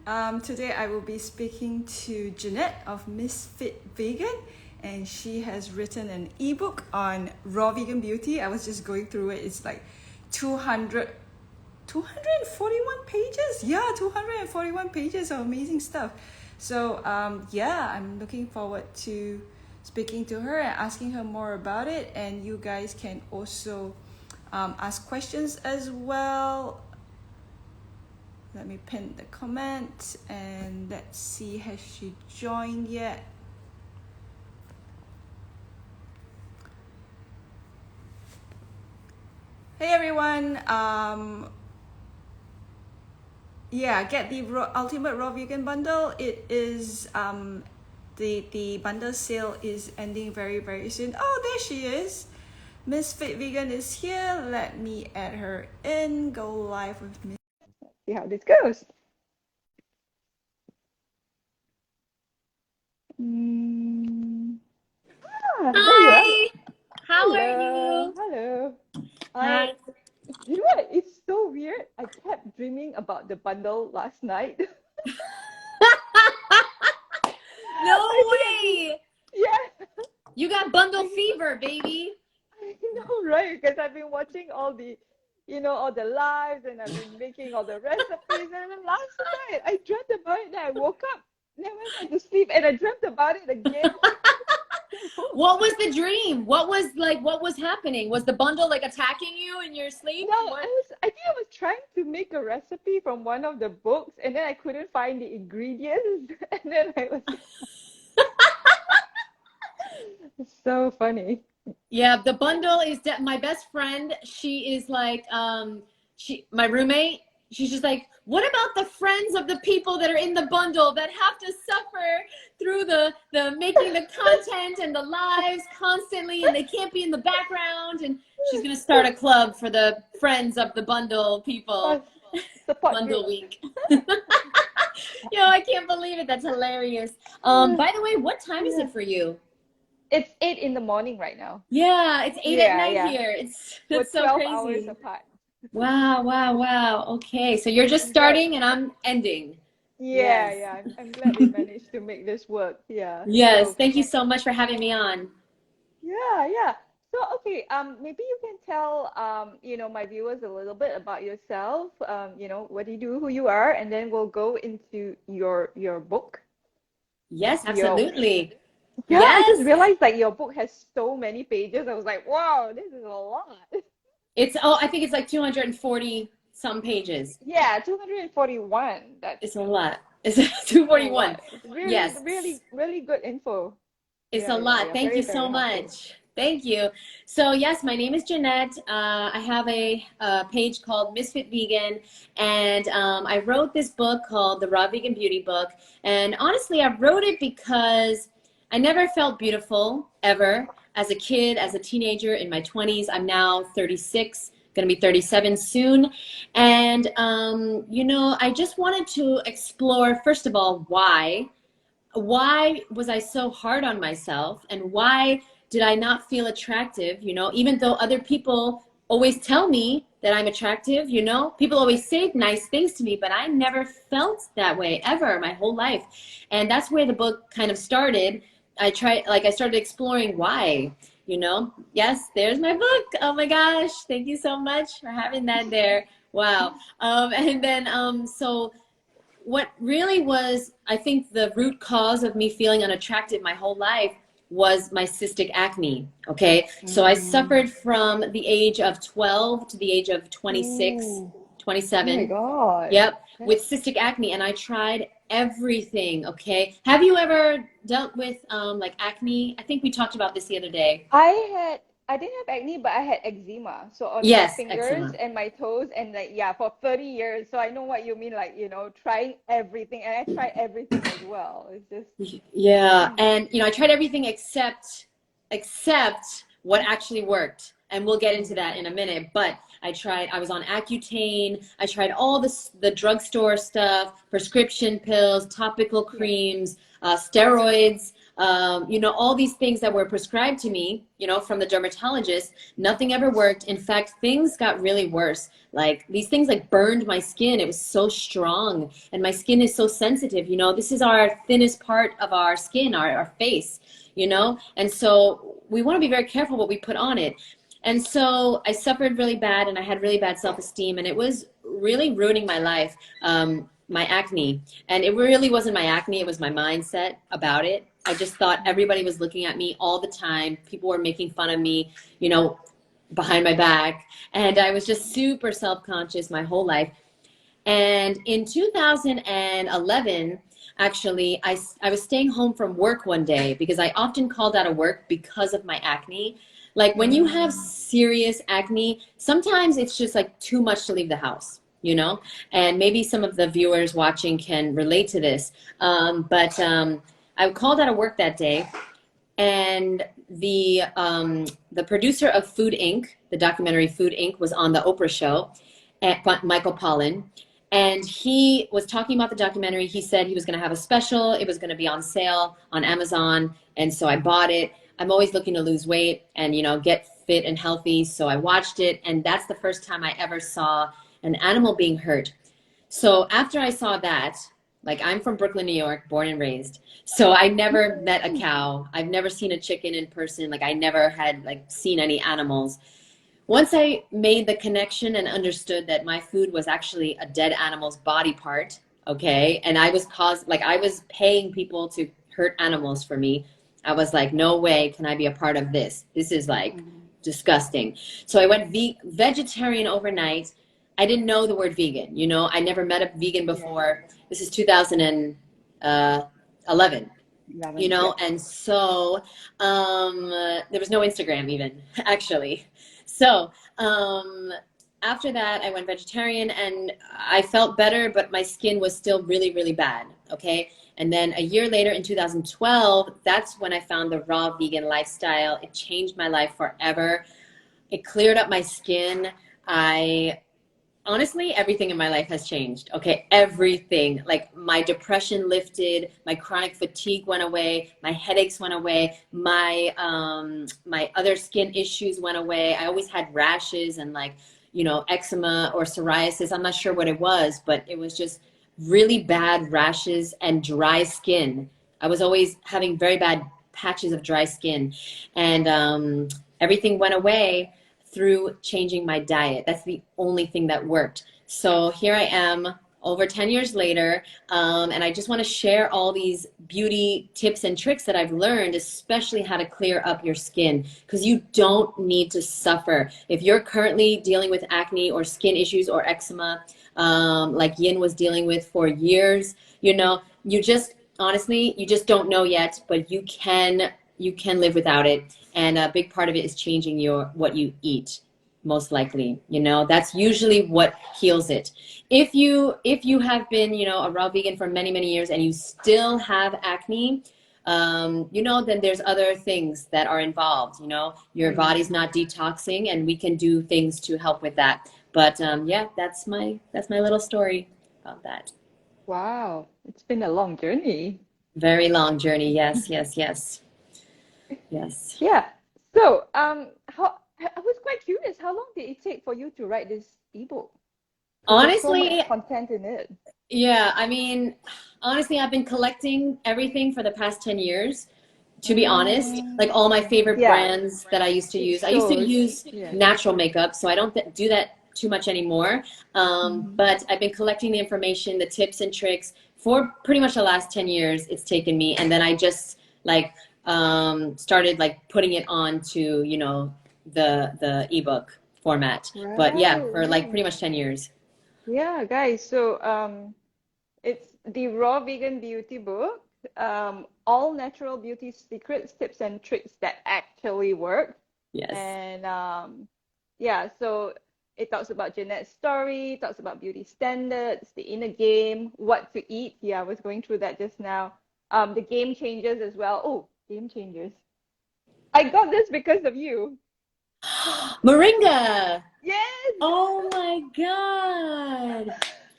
Today I will be speaking to Jeanette of Misfit Vegan, and she has written an ebook on raw vegan beauty. I was just going through it. It's like 241 pages. Yeah, 241 pages of amazing stuff. So yeah, I'm looking forward to speaking to her and asking her more about it. And you guys can also ask questions as well. Let me pin the comment and let's see, has she joined yet? Hey everyone, yeah, get the Ultimate Raw Vegan Bundle. It is, the bundle sale is ending very soon. Oh, there she is. Misfit Vegan is here. Let me add her in, go live with me. See how this goes. There you are. Hi, how are you? Hello. Hi. You know what? It's so weird. I kept dreaming about the bundle last night. No way! Yeah, You got bundle fever, baby. I know, right? Because I've been watching all the, all the lives, and I've been making all the recipes. And then last night I dreamt about it. Then I woke up, and I went back to sleep, and I dreamt about it again. What was the dream? What was happening? Was the bundle like attacking you in your sleep? No, What? I think I was trying to make a recipe from one of the books, and then I couldn't find the ingredients, and then I was. It's so funny. Yeah, the bundle is my best friend. She is like, my roommate. She's just like, what about the friends of the people that are in the bundle that have to suffer through the making the content and the lives constantly, and they can't be in the background? And she's gonna start a club for the friends of the bundle people. Support Bundle group. week. Yo, I can't believe it. That's hilarious. By the way, what time is it for you? It's 8 in the morning right now. Yeah, it's 8 at night Yeah. here. We're That's so 12 crazy. hours apart. Wow. Okay, so you're just starting and I'm ending. Yes. Yeah. I'm glad we managed to make this work. Yeah. Yes, So thank you so much for having me on. yeah. So okay, maybe you can tell my viewers a little bit about yourself. What do you do, who you are, and then we'll go into your book. Yes, Your absolutely. Yeah, I just Yes. realized like your book has so many pages. I was like, wow, this is a lot. I think it's like 240 some pages. Yeah, 241. It's a lot. It's That's a 241. lot. It's really, Yes. really good info. It's a lot. Thank Very, you so very helpful. much. Thank you. So yes, my name is Jeanette. I have a page called Misfit Vegan, and I wrote this book called The Raw Vegan Beauty Book. And honestly, I wrote it because I never felt beautiful ever. As a kid, as a teenager, in my 20s. I'm now 36, going to be 37 soon. And, I just wanted to explore, first of all, why was I so hard on myself, and why did I not feel attractive, even though other people always tell me that I'm attractive, people always say nice things to me, but I never felt that way ever my whole life. And that's where the book kind of started. I started exploring why, Yes, there's my book. Oh my gosh. Thank you so much for having that there. Wow. And then, so what really was, I think, the root cause of me feeling unattractive my whole life was my cystic acne. Okay. So I suffered from the age of 12 to the age of 26, Ooh. 27. Oh my God. Yep. With cystic acne. And I tried everything. Okay. Have you ever dealt with like acne? I think we talked about this the other day. I didn't have acne, but I had eczema. So on my Yes, fingers eczema. and my toes, and like, yeah, for 30 years. So I know what you mean, like, trying everything. And I tried everything as well. It's just, Yeah, and I tried everything except what actually worked. And we'll get into that in a minute. But I was on Accutane. I tried all the drugstore stuff, prescription pills, topical creams, steroids. you know, all these things that were prescribed to me, you know, from the dermatologist, nothing ever worked. In fact, things got really worse. Like these things like burned my skin. It was so strong, and my skin is so sensitive. You know, this is our thinnest part of our skin, our face, you know, and so we want to be very careful what we put on it. And so I suffered really bad, and I had really bad self-esteem, and it was really ruining my life, my acne. And it really wasn't my acne, it was my mindset about it. I just thought everybody was looking at me all the time. People were making fun of me, you know, behind my back. And I was just super self-conscious my whole life. And in 2011, actually, I was staying home from work one day because I often called out of work because of my acne. Like when you have serious acne, sometimes it's just like too much to leave the house, you know? And maybe some of the viewers watching can relate to this. I called out of work that day, and the producer of Food Inc., the documentary Food Inc., was on the Oprah show, Michael Pollan, and he was talking about the documentary. He said he was going to have a special. It was going to be on sale on Amazon, and so I bought it. I'm always looking to lose weight and, you know, get fit and healthy, so I watched it, and that's the first time I ever saw an animal being hurt. So after I saw that, like I'm from Brooklyn, New York, born and raised. So I never met a cow. I've never seen a chicken in person. Like I never had like seen any animals. Once I made the connection and understood that my food was actually a dead animal's body part, okay, and I was paying people to hurt animals for me. I was like, no way can I be a part of this. This is like disgusting. So I went vegetarian overnight. I didn't know the word vegan, you know, I never met a vegan before. This is 2011, you know, and so there was no Instagram even, actually. So after that, I went vegetarian, and I felt better, but my skin was still really, really bad, okay? And then a year later, in 2012, that's when I found the raw vegan lifestyle. It changed my life forever. It cleared up my skin. Honestly, everything in my life has changed. Okay, everything. Like my depression lifted, my chronic fatigue went away, my headaches went away, my other skin issues went away. I always had rashes and like, you know, eczema or psoriasis. I'm not sure what it was, but it was just really bad rashes and dry skin. I was always having very bad patches of dry skin, and everything went away through changing my diet. That's the only thing that worked. So here I am over 10 years later, and I just want to share all these beauty tips and tricks that I've learned, especially how to clear up your skin, because you don't need to suffer. If you're currently dealing with acne or skin issues or eczema, like Yin was dealing with for years, you know, you just, honestly, you just don't know yet, but you can live without it. And a big part of it is changing what you eat, most likely. You know, that's usually what heals it. If you have been, you know, a raw vegan for many, many years and you still have acne, you know, then there's other things that are involved. You know, your body's not detoxing, and we can do things to help with that. But yeah, that's my little story about that. Wow, it's been a long journey. Very long journey. Yes, yes, yes, yes. Yeah. So, how I was quite curious, how long did it take for you to write this ebook? Because there's so much Honestly, content in it. yeah, I mean, honestly, I've been collecting everything for the past 10 years, to be honest. Like all my favorite Yeah, brands that I used to it use. I used to shows. use Yeah. natural makeup, so I don't do that too much anymore. But I've been collecting the information, the tips and tricks for pretty much the last 10 years it's taken me. And then I just like started like putting it onto, you know, the ebook format. But yeah, for like Right. pretty much 10 years. Yeah, guys. So, it's the Raw Vegan Beauty book. All natural beauty secrets, tips, and tricks that actually work. Yes. And yeah, so it talks about Jeanette's story, talks about beauty standards, the inner game, what to eat. Yeah, I was going through that just now. The game changers as well. Oh, game changers. I got this because of you. Moringa. Yes. Oh my God.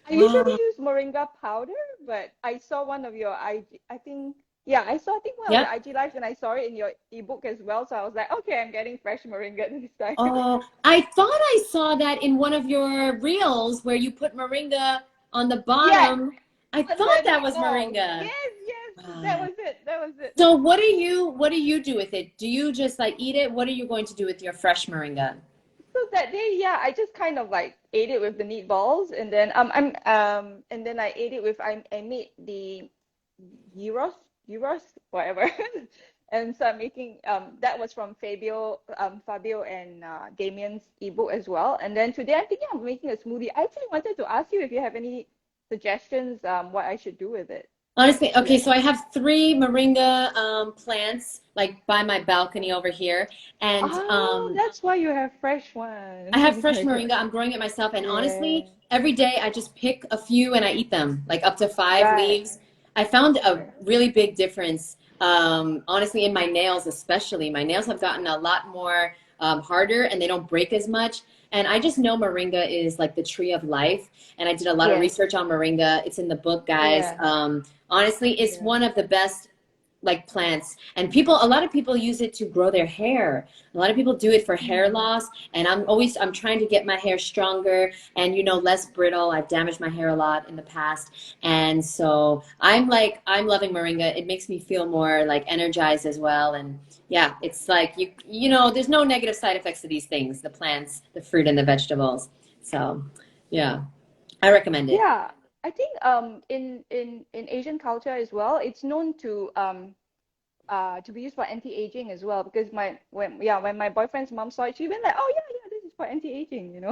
I usually Wow. use Moringa powder, but I saw one of your IG, I think Yeah, I saw, I think one of Yeah. your IG lives and I saw it in your ebook as well. So I was like, okay, I'm getting fresh moringa this time. Oh, I thought I saw that in one of your reels where you put moringa on the Yes, bottom. I on thought the that was meatballs. moringa. Yes, yes, that Wow. was it. That was it. So what do you do with it? Do you just like eat it? What are you going to do with your fresh moringa? So that day, yeah, I just kind of like ate it with the meatballs, and then and then I ate it with I made the gyros, whatever. And so I'm making that was from Fabio and Damien's ebook as well. And then today I'm thinking of making a smoothie. I actually wanted to ask you if you have any suggestions what I should do with it. Honestly, okay, Yeah. so I have three moringa plants like by my balcony over here, and Oh, that's why you have fresh I have ones. fresh I got moringa. I'm growing it myself, and yeah. honestly, every day I just pick a few and I eat them, like up to five Right. leaves. I found a Right. really big difference, honestly, in my nails, especially. My nails have gotten a lot more harder and they don't break as much. And I just know moringa is like the tree of life. And I did a lot of Yes. research on moringa. It's in the book, guys. Yeah. Honestly, it's Yeah. one of the best like plants, and people, a lot of people use it to grow their hair. A lot of people do it for hair Mm. loss, and I'm trying to get my hair stronger and less brittle. I've damaged my hair a lot in the past, and so I'm loving moringa. It makes me feel more like energized as well. And yeah, it's like there's no negative side effects to these things, the plants, the fruit, and the vegetables. So yeah, I recommend it. Yeah. I think in Asian culture as well, it's known to be used for anti-aging as well because when my boyfriend's mom saw it, she went like, oh yeah, yeah, this is for anti-aging,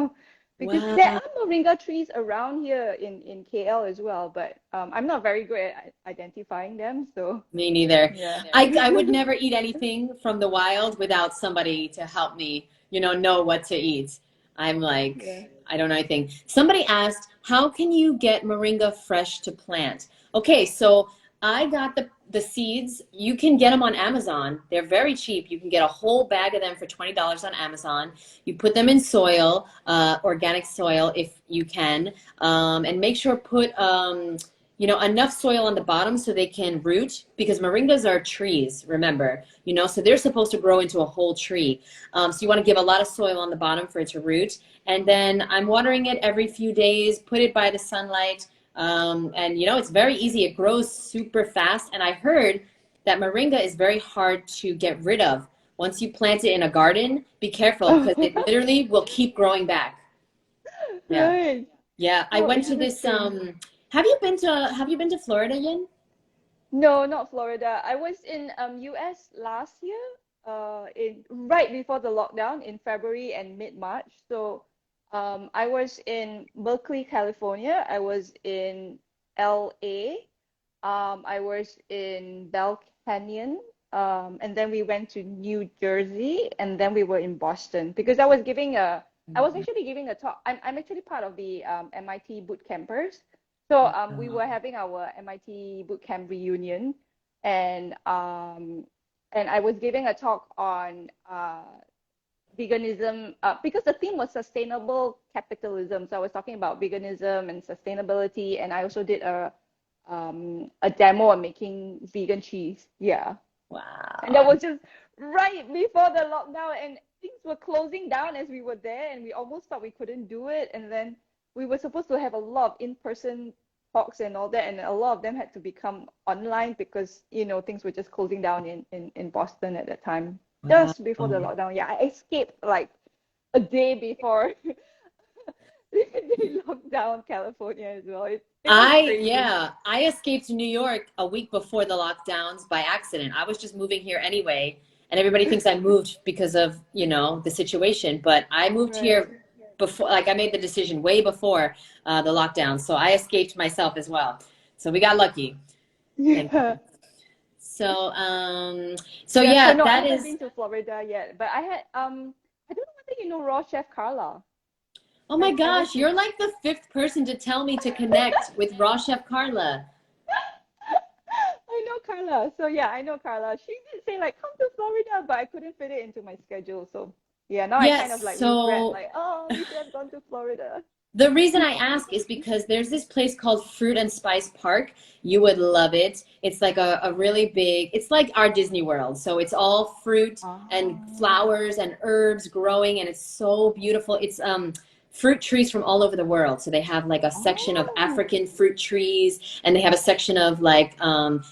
because there Wow. are moringa trees around here in KL as well, but I'm not very good at identifying them, so Me neither. yeah. I would never eat anything from the wild without somebody to help me, know what to eat. I'm like, Yeah. I don't know anything. Somebody asked, how can you get moringa fresh to plant? Okay, so I got the seeds. You can get them on Amazon. They're very cheap. You can get a whole bag of them for $20 on Amazon. You put them in soil, organic soil if you can, and make sure put enough soil on the bottom so they can root, because moringas are trees, remember, so they're supposed to grow into a whole tree. So you want to give a lot of soil on the bottom for it to root. And then I'm watering it every few days, put it by the sunlight. And it's very easy. It grows super fast. And I heard that moringa is very hard to get rid of. Once you plant it in a garden, be careful because it literally will keep growing back. Yeah. Right. Yeah, I Oh, went to this interesting. have you been to Florida yet? No, not Florida. I was in US last year, in right before the lockdown in February and mid-March. So I was in Berkeley, California. I was in LA. I was in Bell Canyon. And then we went to New Jersey, and then we were in Boston because I was actually giving a talk. I'm actually part of the MIT boot campers. So we were having our MIT boot camp reunion, and I was giving a talk on veganism because the theme was sustainable capitalism. So I was talking about veganism and sustainability, and I also did a demo on making vegan cheese. Yeah. And that Wow. was just right before the lockdown, and things were closing down as we were there, and we almost thought we couldn't do it. And then we were supposed to have a lot of in-person talks and all that, and a lot of them had to become online because things were just closing down in Boston at that time, Wow. just before the lockdown. Yeah, I escaped like a day before they locked down California as well. It was crazy. I escaped New York a week before the lockdowns by accident. I was just moving here anyway, and everybody thinks I moved because of, the situation, but I moved Right. here before, like I made the decision way before the lockdown. So I escaped myself as well. So we got lucky. Thank Yeah. you. So, Yeah, so yeah, no, I that haven't is. been to Florida yet, but I don't know whether you know raw chef Carla. Oh my I was gosh, you're like the fifth person to tell me to connect with Raw Chef Carla. I know Carla. So yeah, I know Carla. She did say like come to Florida, but I couldn't fit it into my schedule. So yeah, now I kind of Yes, like regret so like, oh, we should have gone to Florida. The reason I ask is because there's this place called Fruit and Spice Park. You would love it. It's like a really big, it's like our Disney World. So it's all fruit and Oh. flowers and herbs growing, and it's so beautiful. It's fruit trees from all over the world. So they have like a section of Oh. African fruit trees, and they have a section of like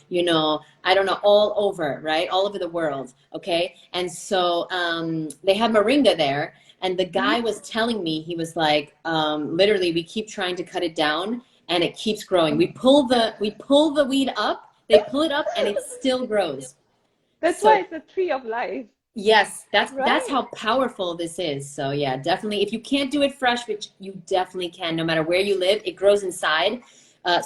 you know, I don't know, all over, right? All over the world. Okay. And so they have Moringa there. And the guy was telling me, he was like, literally, we keep trying to cut it down and it keeps growing. We pull the weed up, they pull it up and it still grows. That's why So it's a tree of life, yes, that's right? how powerful this is. So yeah, definitely. If you can't do it fresh, which you definitely can, no matter where you live, it grows inside.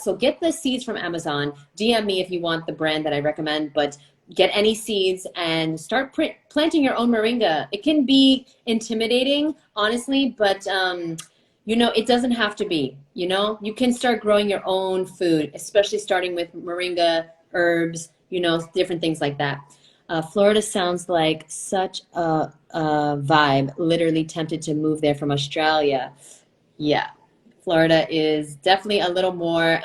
So get the seeds from Amazon. DM me if you want the brand that I recommend, but get any seeds and start planting your own moringa. It can be intimidating, honestly, but you know, it doesn't have to be. You know, you can start growing your own food, especially starting with moringa, herbs, you know, different things like that. Florida sounds like such a vibe. Literally tempted to move there from Australia. Yeah, Florida is definitely a little more,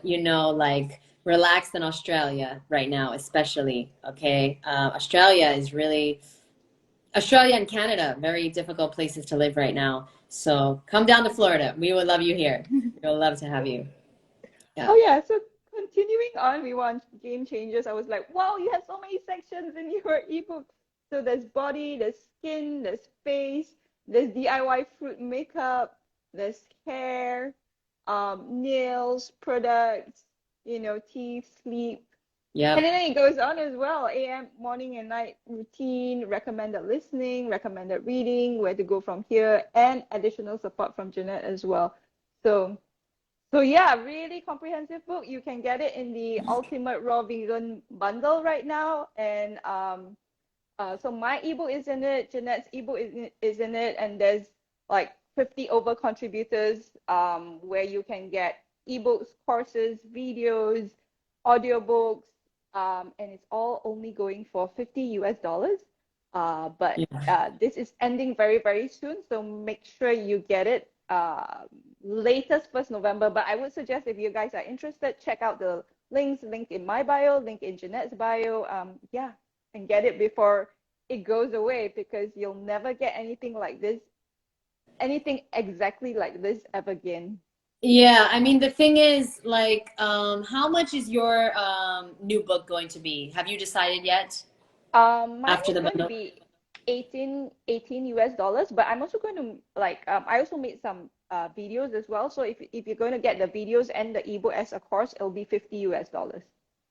you know, like relaxed than Australia right now, especially. Okay, Australia is really Australia and Canada, very difficult places to live right now. So come down to Florida. We would love you here. We would love to have you. Oh Yeah. yeah, so continuing on, we want game changers. I was like, wow, you have so many sections in your ebook. So there's body, there's skin, there's face, there's DIY fruit makeup, there's hair, nails, products, teeth, sleep. And Yep. then it goes on as well. AM, morning and night routine, recommended listening, recommended reading, where to go from here, and additional support from Jeanette as well. So so yeah, really comprehensive book. You can get it in the Ultimate Raw Vegan bundle right now. And so my ebook is in it, Jeanette's ebook is in it, and there's like 50 over contributors where you can get ebooks, courses, videos, audiobooks, and it's all only going for 50 US dollars. But Yeah. this is ending very, very soon, so make sure you get it latest 1st November. But I would suggest if you guys are interested, check out the links, link in my bio, link in Jeanette's bio. Yeah, and get it before it goes away because you'll never get anything like this, anything exactly like this ever again. Yeah, I mean, the thing is, like, how much is your new book going to be? Have you decided yet Mine after is the going to bundle? be 18 US dollars, but I'm also going to like I also made some videos as well. So if you're going to get the videos and the ebook as a course, it'll be 50 US dollars,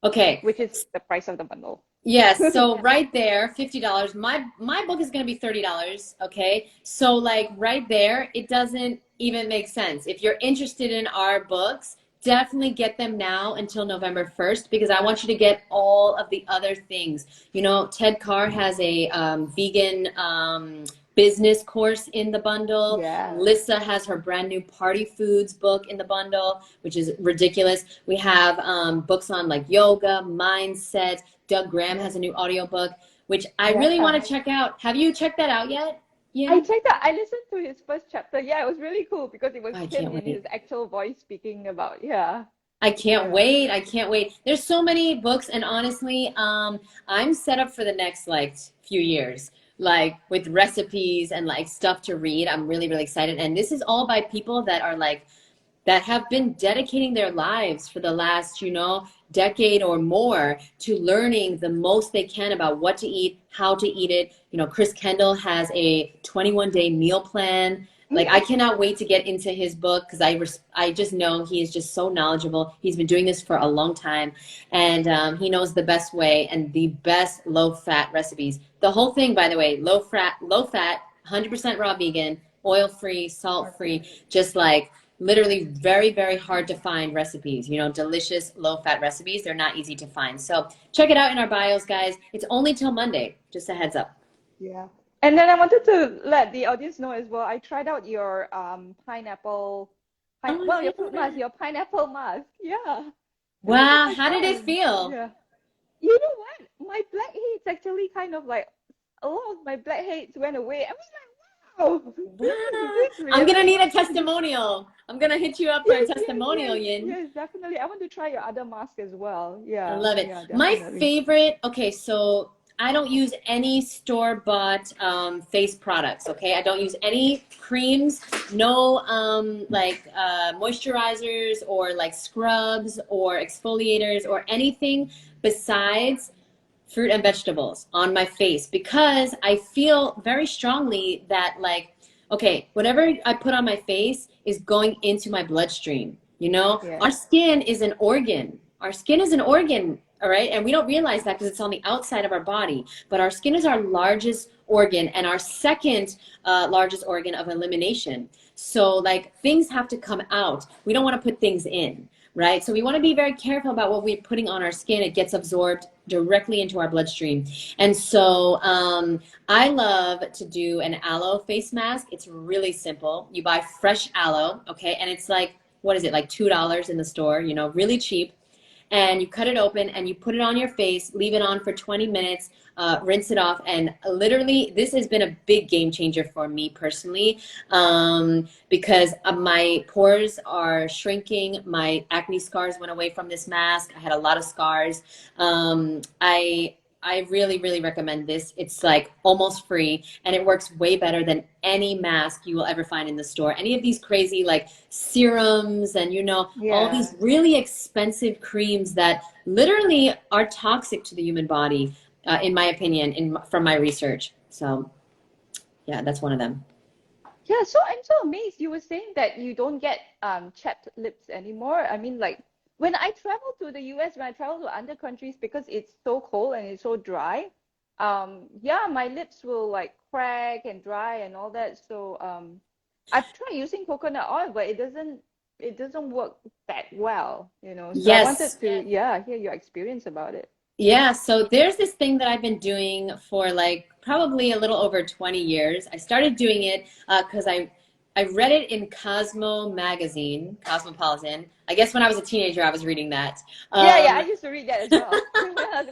Okay. which is the price of the bundle. Yes, so right there, $50. My book is going to be $30, okay? So like right there, it doesn't even make sense. If you're interested in our books, definitely get them now until November 1st because I want you to get all of the other things. You know, Ted Carr has a vegan business course in the bundle. Yeah. Lissa has her brand new party foods book in the bundle, which is ridiculous. We have books on like yoga, mindset. Doug Graham has a new audiobook, which I really Yeah. want to check out. Have you checked that out yet, I Yin? checked out, I listened to his first chapter. Yeah, it was really cool because it was I him can't in wait. his actual voice speaking about, yeah. I can't Yeah. wait. I can't wait. There's so many books, and honestly, I'm set up for the next like few years, like with recipes and like stuff to read. I'm really, really excited. And this is all by people that are like that have been dedicating their lives for the last, you know, decade or more to learning the most they can about what to eat, how to eat it. You know, Chris Kendall has a 21-day meal plan. Like I cannot wait to get into his book because I just know he is just so knowledgeable. He's been doing this for a long time, and he knows the best way and the best low fat recipes. The whole thing, by the way, low fat, 100% raw vegan, oil free, salt free, just like literally very, very hard to find recipes. You know, delicious low fat recipes. They're not easy to find. So check it out in our bios, guys. It's only till Monday. Just a heads up. Yeah. And then I wanted to let the audience know as well. I tried out your pineapple, Oh, well, your fruit mask, yeah. your pineapple mask. Yeah. It was Wow, super how did it fun. feel? Yeah. You know what? My blackheads actually kind of like a lot of my blackheads went away. I was like, Wow. Wow. This I'm gonna really need a testimonial. I'm gonna hit you up for a yes, testimonial, Yin. yes, definitely. I want to try your other mask as well. I Yeah, love it. yeah, My definitely. favorite, okay, so I don't use any store-bought face products, okay? I don't use any creams, no moisturizers or like scrubs or exfoliators or anything besides fruit and vegetables on my face because I feel very strongly that like, okay, whatever I put on my face is going into my bloodstream. You know, Yes. our skin is an organ. Our skin is an organ, all right? And we don't realize that because it's on the outside of our body. But our skin is our largest organ and our second largest organ of elimination. So like things have to come out. We don't want to put things in, right? So we want to be very careful about what we're putting on our skin. It gets absorbed directly into our bloodstream. And so I love to do an aloe face mask. It's really simple. You buy fresh aloe, okay? And it's like, what is it, like $2 in the store, you know, really cheap. And you cut it open and you put it on your face, leave it on for 20 minutes, rinse it off. And literally, this has been a big game changer for me personally because my pores are shrinking. My acne scars went away from this mask. I had a lot of scars. I really, really recommend this. It's like almost free and it works way better than any mask you will ever find in the store. Any of these crazy like serums and, you know, all Yeah. these really expensive creams that literally are toxic to the human body, in my opinion, from my research. So yeah, that's one of them. Yeah, so I'm so amazed. You were saying that you don't get chapped lips anymore. I mean, like when I travel to the US, when I travel to other countries, because it's so cold and it's so dry, yeah, my lips will like crack and dry and all that. So I've tried using coconut oil, but it doesn't work that well, you know. So I wanted Yes. to, yeah, hear your experience about it. Yeah, so there's this thing that I've been doing for like probably a little over 20 years. I started doing it because I read it in Cosmo magazine, Cosmopolitan. I guess when I was a teenager, I was reading that. Yeah, I Um, used to read that as well.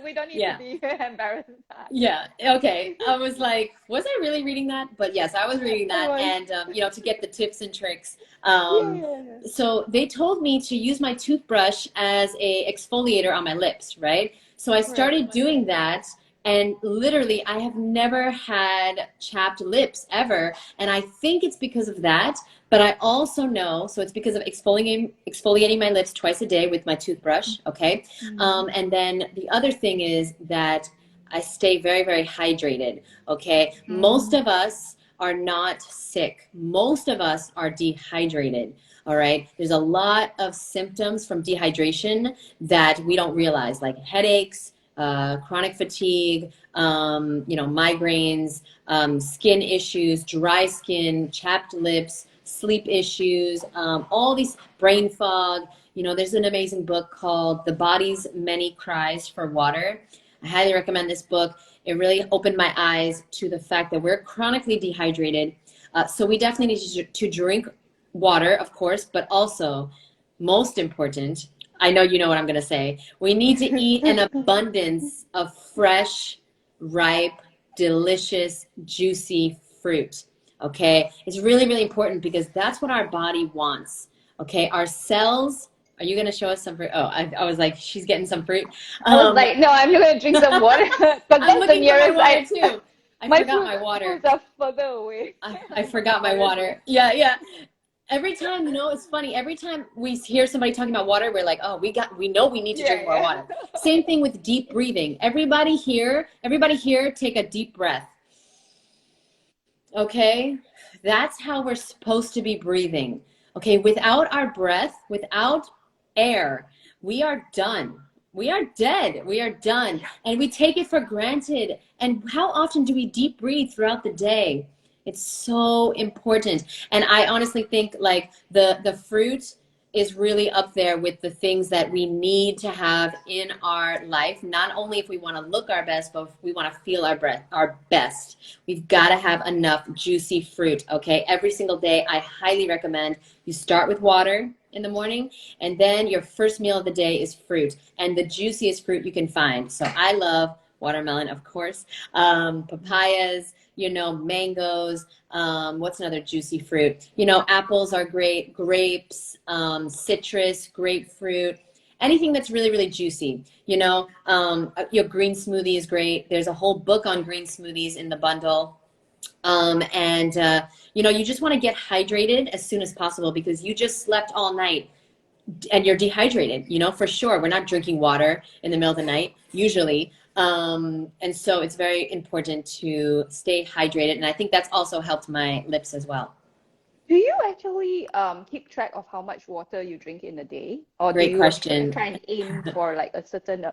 We don't need to yeah, be embarrassed. yeah, okay. I was like, was I really reading that? But yes, I was reading I that, was. and you know, to get the tips and tricks. Yeah, yeah, yeah. So they told me to use my toothbrush as a exfoliator on my lips, right? So I Right. started doing that, and literally, I have never had chapped lips ever, and I think it's because of that. But I also know, so it's because of exfoliating my lips twice a day with my toothbrush, okay? Mm-hmm. And then the other thing is that I stay very, very hydrated, okay? Most Mm. of us are not sick. Most of us are dehydrated, all right? There's a lot of symptoms from dehydration that we don't realize, like headaches, chronic fatigue, you know, migraines, skin issues, dry skin, chapped lips, sleep issues, all these brain fog. You know, there's an amazing book called The Body's Many Cries for Water. I highly recommend this book. It really opened my eyes to the fact that we're chronically dehydrated. So we definitely need to drink water, of course, but also, most important, I know you know what I'm going to say, we need to eat an abundance of fresh, ripe, delicious, juicy fruit. Okay? It's really, really important because that's what our body wants. Okay? Our cells, are you going to show us some fruit? Oh, I was like, she's getting some fruit. I was Um, like, no, I'm gonna drink some water because I'm that's the looking for my nearest water I too. I my forgot food my water. foods are further away. I I need forgot my water too. water. Yeah, yeah. Every time, you know, it's funny. Every time we hear somebody talking about water, we're like, oh, we know we need to Yeah, drink more yeah. water. Same thing with deep breathing. Everybody here, take a deep breath. Okay? That's how we're supposed to be breathing. Okay? Without our breath, without air, we are done. We are dead. We are done. And we take it for granted. And how often do we deep breathe throughout the day? It's so important. And I honestly think like the fruit is really up there with the things that we need to have in our life, not only if we want to look our best, but if we want to feel our best. We've got to have enough juicy fruit, okay? Every single day, I highly recommend you start with water in the morning, and then your first meal of the day is fruit, and the juiciest fruit you can find. So I love watermelon, of course, papayas, you know, mangoes, what's another juicy fruit? You know, apples are great, grapes, citrus, grapefruit, anything that's really, really juicy. You know, your green smoothie is great. There's a whole book on green smoothies in the bundle. You know, you just want to get hydrated as soon as possible because you just slept all night and you're dehydrated, you know, for sure. We're not drinking water in the middle of the night, usually. And so it's very important to stay hydrated. And I think that's also helped my lips as well. Do you actually keep track of how much water you drink in a day? Or do Great you question. try and aim for like a certain,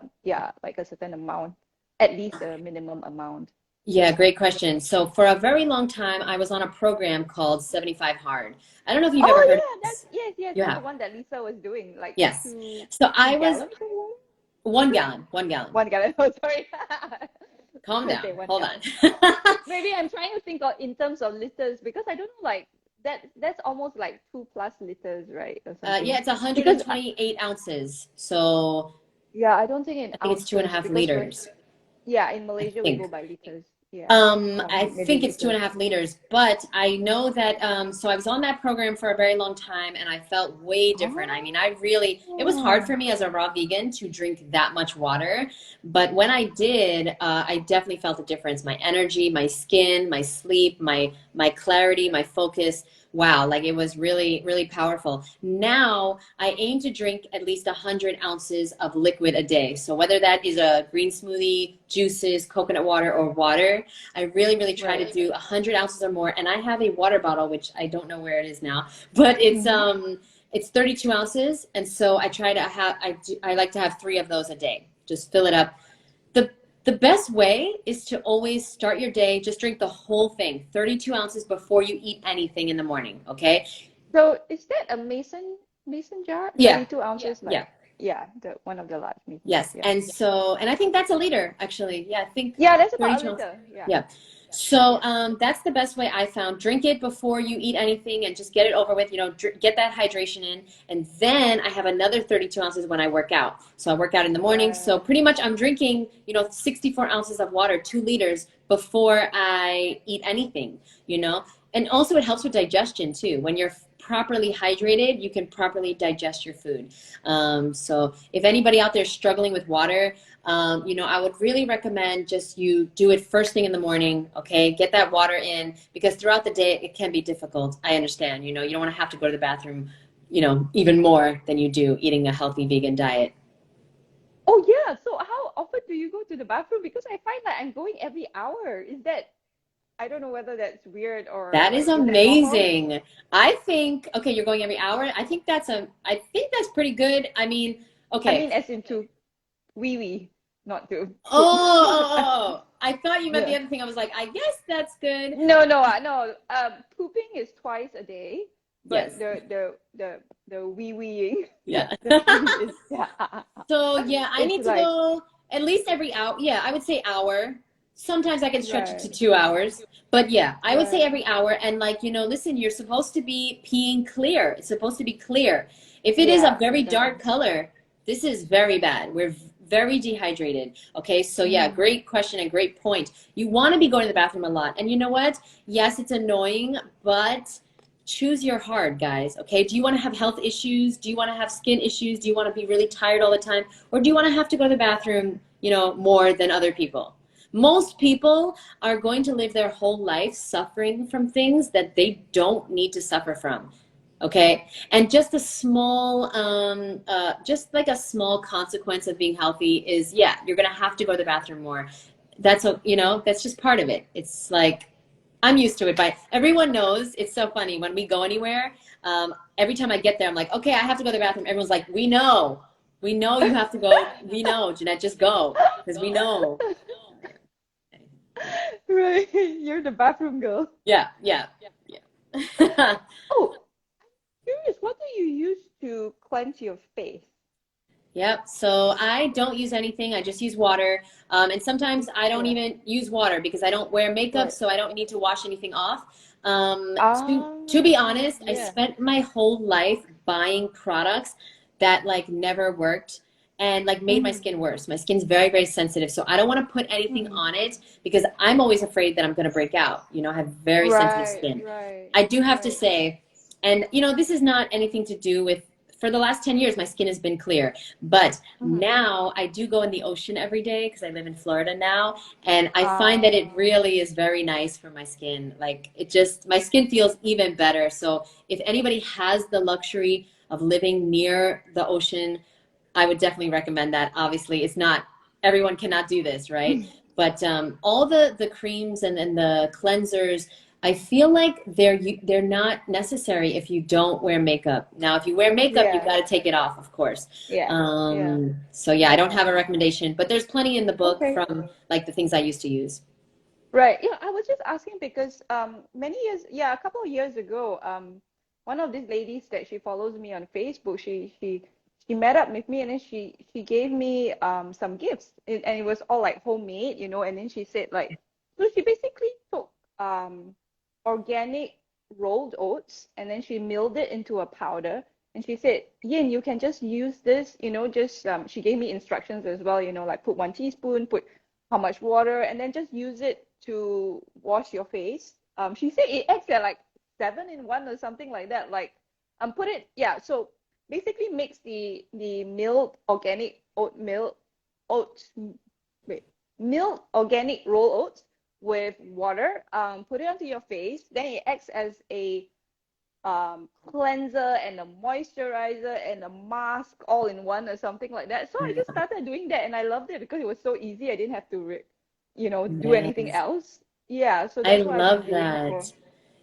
like a certain amount, at least a minimum amount? Yeah, great question. So for a very long time, I was on a program called 75 Hard. I don't know if you've ever heard of this. Yes, that's the one that Lisa was doing, like Yes. two, So I two was gallons of water? 1 gallon, 1 gallon. 1 gallon. Oh, sorry. Calm down. Okay, Hold gallon. on. Maybe I'm trying to think of in terms of liters because I don't know, like that's almost like 2+ liters, right? Or something. Yeah, it's Because 128 ounces. So yeah, I don't think in I think it's ounces 2.5 because liters. yeah, in I Malaysia we go think. by liters. Yeah. I Maybe think it's liters. 2.5 liters, but I know that, so I was on that program for a very long time and I felt way different. I mean, it was hard Oh. for me as a raw vegan to drink that much water, but when I did, I definitely felt a difference. My energy, my skin, my sleep, my clarity, my focus. Wow, like it was really, really powerful. Now I aim to drink at least 100 ounces of liquid a day. So whether that is a green smoothie, juices, coconut water, or water, I really, really try to do 100 ounces or more. And I have a water bottle, which I don't know where it is now, but it's 32 ounces. And so I try to have, I like to have 3 of those a day. Just fill it up. The best way is to always start your day, just drink the whole thing, 32 ounces before you eat anything in the morning, okay? So is that a mason jar? Yeah. 32 ounces, like Yeah. yeah, the one of the large mason. Yes. Yeah. And so, and I think that's a liter, actually. Yeah, I think Yeah, that's about 32 a ounces. liter. Yeah. Yeah. So that's the best way I found. Drink it before you eat anything and just get it over with, you know, get that hydration in. And then I have another 32 ounces when I work out. So I work out in the morning. So pretty much I'm drinking, you know, 64 ounces of water, 2 liters before I eat anything, you know. And also it helps with digestion too. When you're properly hydrated, you can properly digest your food. So if anybody out there is struggling with water, you know, I would really recommend just you do it first thing in the morning, okay? Get that water in because throughout the day it can be difficult. I understand, you know, you don't want to have to go to the bathroom, you know, even more than you do eating a healthy vegan diet. Oh yeah, so how often do you go to the bathroom? Because I find that I'm going every hour. Is that, I don't know whether that's weird or That like, is is that normal? amazing. I think, okay, you're going every hour. I think that's pretty good. I mean, okay. I mean, as in to wee wee, not to poop. Oh, I thought you meant the Yeah. other thing. I was like, I guess that's good. No. Pooping is twice a day, but Yes. the wee weeing, Yeah. the pee is So yeah, I it's need to like go at least every hour. Yeah, I would say hour. Sometimes I can stretch it to right, 2 hours. But yeah, I would say right. every hour. And like, you know, listen, you're supposed to be peeing clear. It's supposed to be clear. If it is a Yeah, very dark definitely. color, this is very bad. We're very dehydrated. Okay, so yeah, Mm. great question and great point. You want to be going to the bathroom a lot. And you know what? Yes, it's annoying, but choose your hard, guys. Okay, do you want to have health issues? Do you want to have skin issues? Do you want to be really tired all the time? Or do you want to have to go to the bathroom, you know, more than other people? Most people are going to live their whole life suffering from things that they don't need to suffer from. Okay, and just a small, just like a small consequence of being healthy is, yeah, you're gonna have to go to the bathroom more. That's a, you know, that's just part of it. It's like I'm used to it, but everyone knows. It's so funny when we go anywhere. Every time I get there, I'm like, okay, I have to go to the bathroom. Everyone's like, we know you have to go. We know, Jeanette, just go because we know. Right, you're the bathroom girl. Yeah. Oh, curious, what do you use to cleanse your face? Yep. So I don't use anything. I just use water. And sometimes I don't Right, even use water because I don't wear makeup, right. so I don't need to wash anything off. To be Ah, honest, I yeah. spent my whole life buying products that like never worked. and like made my skin worse. My skin's very, very sensitive. So I don't want to put anything on it because I'm always afraid that I'm going to break out. You know, I have very sensitive Right, skin. right, I do have to right. say, and you know, this is not anything to do with, for the last 10 years, my skin has been clear. But now I do go in the ocean every day because I live in Florida now. And I find that it really is very nice for my skin. Like it just, my skin feels even better. So if anybody has the luxury of living near the ocean, I would definitely recommend that. Obviously, it's not, everyone cannot do this, right? But all the creams and the cleansers, I feel like they're not necessary if you don't wear makeup. Now, if you wear makeup, you Yeah, got to take it off, of course. yeah, yeah, So yeah, I don't yeah. have a recommendation, but there's plenty in the book Okay. from like the things I used to use. Right. Yeah, I was just asking because many years, yeah, a couple of years ago, one of these ladies that she follows me on Facebook, she met up with me and then she gave me some gifts and it was all like homemade, you know, and then she said like, so she basically took organic rolled oats and then she milled it into a powder and she said, Yin, you can just use this, you know, just she gave me instructions as well, you know, like put 1 teaspoon, put how much water, and then just use it to wash your face. She said it acts at like 7 in 1 or something like that. Like, put it, yeah. So basically, mix the milled organic oats, wait, milled organic roll oats with water. Put it onto your face. Then it acts as a cleanser and a moisturizer and a mask all in one or something like that. So I just started doing that and I loved it because it was so easy. I didn't have to, you know, do anything Yes. else. Yeah, so I that's what I've been love doing that.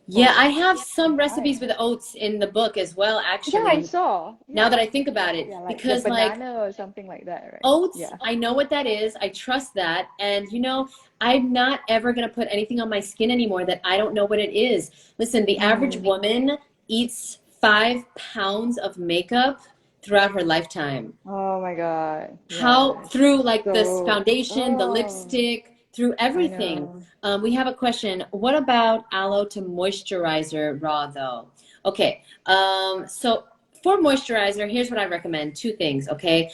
Yeah, for I have quite some some recipes time. with oats in the book as well, Yeah, I actually, saw. now that Yeah. I think about it. Yeah, like the Because like banana or something like that, right? oats, Yeah. I know what that is. I trust that. And you know, I'm not ever going to put anything on my skin anymore that I don't know what it is. Listen, the average Mm. woman eats 5 pounds of makeup throughout her lifetime. Oh my God. How Yes. through like this So, foundation, the oh, lipstick, through I everything. know. We have a question. What about aloe to moisturizer raw though? Okay, so for moisturizer, here's what I recommend. Two things, okay?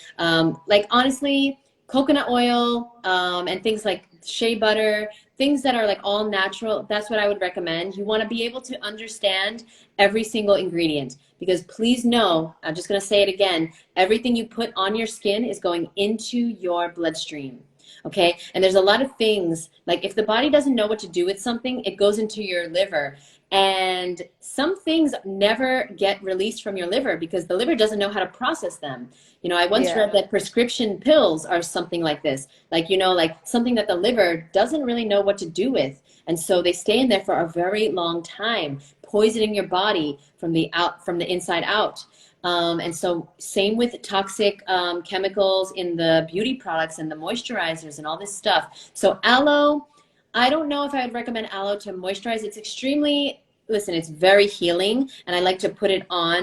Like honestly, coconut oil and things like shea butter, things that are like all natural, that's what I would recommend. You want to be able to understand every single ingredient because please know, I'm just going to say it again, everything you put on your skin is going into your bloodstream. Okay. And there's a lot of things like if the body doesn't know what to do with something, it goes into your liver. And some things never get released from your liver because the liver doesn't know how to process them. You know, I once read Yeah. that prescription pills are something like this, like, you know, like something that the liver doesn't really know what to do with. And so they stay in there for a very long time, poisoning your body from the inside out. And so same with toxic chemicals in the beauty products and the moisturizers and all this stuff. So aloe, I don't know if I would recommend aloe to moisturize. It's extremely, listen, it's very healing. And I like to put it on,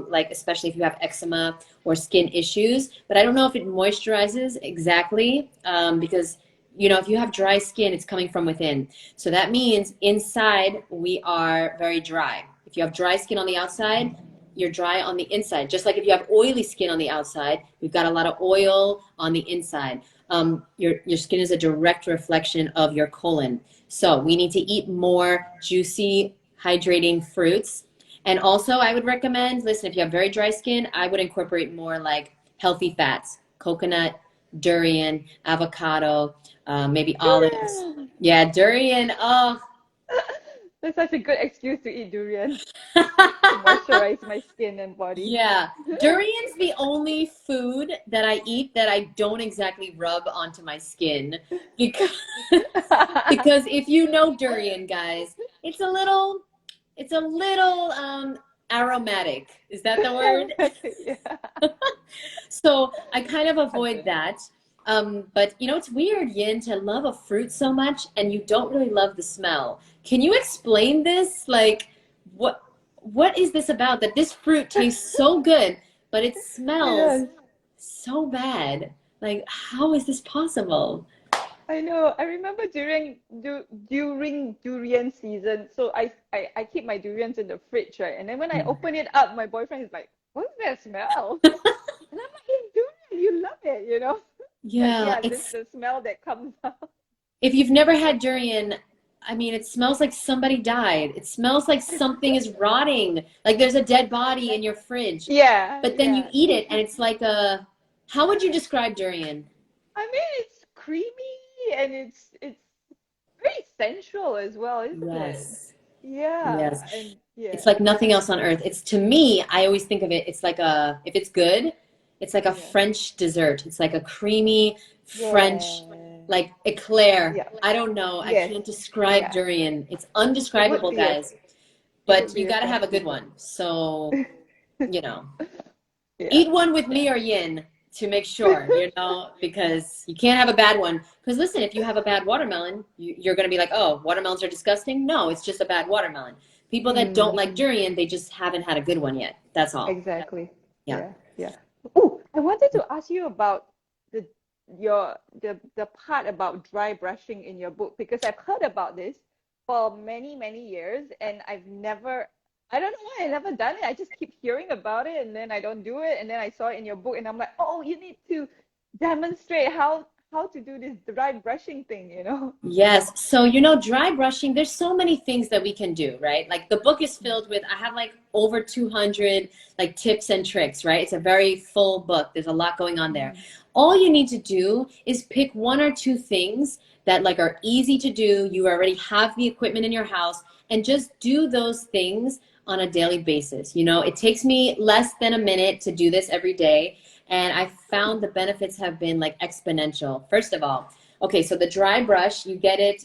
like, especially if you have eczema or skin issues. But I don't know if it moisturizes exactly because, you know, if you have dry skin, it's coming from within. So that means inside we are very dry. If you have dry skin on the outside, you're dry on the inside. Just like if you have oily skin on the outside, we've got a lot of oil on the inside. Your skin is a direct reflection of your colon. So we need to eat more juicy, hydrating fruits. And also I would recommend, listen, if you have very dry skin, I would incorporate more like healthy fats, coconut, durian, avocado, maybe olives. Durian. Yeah, durian. Oh, That's such a good excuse to eat durian to moisturize my skin and body. yeah, durian's the only food that I eat that I don't exactly rub onto my skin because because if you know durian, guys, it's a little aromatic. Is that the word? Yeah. So I kind of avoid Understand. that. But you know, it's weird, Yin, to love a fruit so much and you don't really love the smell. Can you explain this? Like, what what is this about that this fruit tastes so good, but it smells Yes, so bad? Like, how is this possible? I know. I remember during durian season, so I keep my durians in the fridge, right? And then when I open it up, my boyfriend is like, "What's that smell?" And I'm like, "Hey, durian, you But Yeah, yeah, this the smell that comes out. if you've never had durian, I mean, it smells like somebody died. It smells like something is rotting, like there's a dead body in your fridge. Yeah, But then you yeah. eat it and it's like a, how would you describe durian? I mean, it's creamy and it's very sensual as well, isn't it? Yes. Yeah, Yes. and It's yeah, like nothing else on earth. It's to me, I always think of it, it's like a, if it's good, it's like a yeah, French dessert. It's like a creamy French, yeah, like eclair. yeah. I don't know. I Yes, can't describe yeah. durian. It's It would undescribable, be a guys. it would But you be a got to have a French good dessert. one. So, you know, Yeah, eat one with yeah. me or yin to make sure, because you can't have a bad one. Because listen, if you have a bad watermelon, you're going to be like, oh, watermelons are disgusting. No, it's just a bad watermelon. People that don't like Mm, durian, they just haven't had a good one yet. That's all. exactly. Yeah. Yeah, yeah. Oh, I wanted to ask you about the the part about dry brushing in your book because I've heard about this for many, many years and I don't know why I never done it. I just keep hearing about it and then I don't do it and then I saw it in your book and I'm like, oh, you need to demonstrate how to do this dry brushing thing, you know? Yes. So, dry brushing, there's so many things that we can do, right? Like the book is filled with, I have like over 200 like tips and tricks, right? It's a very full book. There's a lot going on there. Mm. All you need to do is pick one or two things that like are easy to do. You already have the equipment in your house and just do those things on a daily basis. It takes me less than a minute to do this every day. And I found the benefits have been like exponential. First of all, okay, so the dry brush, you get it.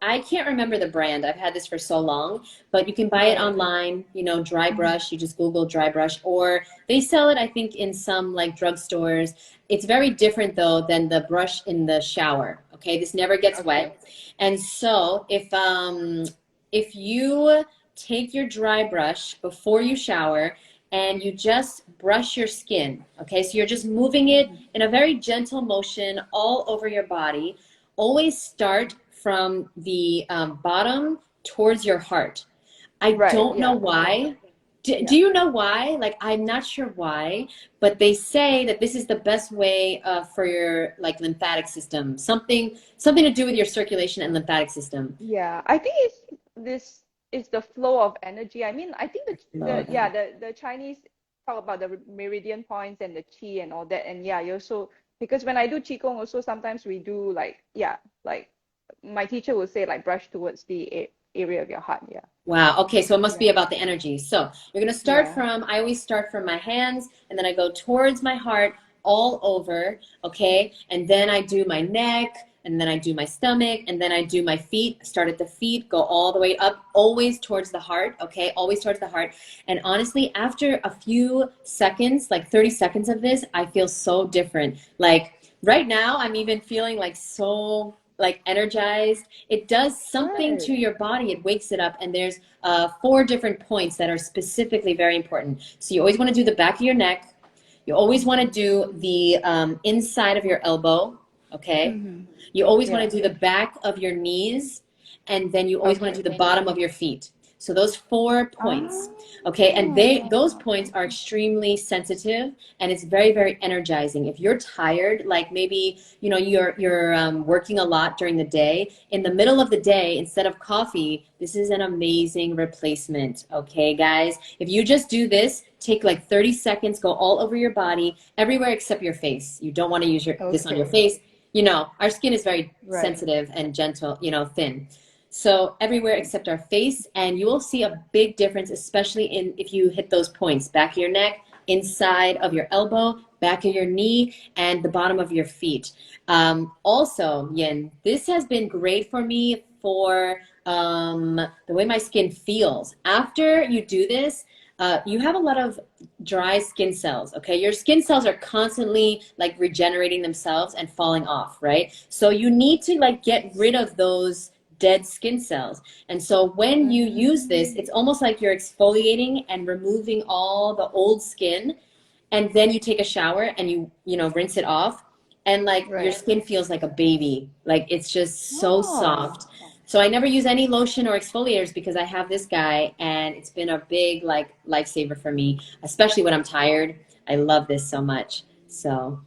I can't remember the brand. I've had this for so long, but you can buy it Right. online, dry Mhm. brush. You just Google dry brush, or they sell it, I think, in some like drugstores. It's very different though than the brush in the shower. Okay, this never gets Okay. wet. And so if you take your dry brush before you shower and you just brush your skin, okay? So you're just moving it Mhm. in a very gentle motion all over your body. Always start from the bottom towards your heart. I Right. don't know Yeah. why. Do Yeah. you know why? Like, I'm not sure why, but they say that this is the best way for your like lymphatic system. Something to do with your circulation and lymphatic system. Yeah, I think it's this is the flow of energy. I mean, I think the yeah the Chinese talk about the meridian points and the qi and all that. And yeah, you also because when I do qigong also sometimes we do like yeah like my teacher will say like brush towards the area of your heart. Yeah. Wow. Okay. So it must be Yeah. about the energy. So you're going to start Yeah. from, I always start from my hands and then I go towards my heart all over. Okay. And then I do my neck and then I do my stomach and then I do my feet. Start at the feet, go all the way up, always towards the heart. Okay. Always towards the heart. And honestly, after a few seconds, like 30 seconds of this, I feel so different. Like right now, I'm even feeling like so like energized. It does something Right. to your body. It wakes it up. And there's 4 different points that are specifically very important. So you always want to do the back of your neck. You always want to do the inside of your elbow. Okay. Mm-hmm. You always want Yeah. to do the back of your knees. And then you always want to Okay. do the bottom of your feet. So those 4 points. Okay. And those Ah. points are extremely sensitive and it's very, very energizing. If you're tired, like maybe you're working a lot during the day, in the middle of the day, instead of coffee, this is an amazing replacement. Okay, guys, if you just do this, take like 30 seconds, go all over your body, everywhere except your face. You don't want to use this on your Okay. face. Our skin is very Right. sensitive and gentle, thin. So everywhere except our face, and you will see a big difference, especially if you hit those points, back of your neck, inside of your elbow, back of your knee, and the bottom of your feet. Also, Yin, this has been great for me for the way my skin feels. After you do this, you have a lot of dry skin cells, okay? Your skin cells are constantly like regenerating themselves and falling off, right? So you need to like get rid of those dead skin cells. And so when you use this, Mm. it's almost like you're exfoliating and removing all the old skin. And then you take a shower and you rinse it off. And like your Right. skin feels like a baby. Like it's just so Oh. soft. So I never use any lotion or exfoliators because I have this guy and it's been a big like lifesaver for me, especially when I'm tired. I love this so much. So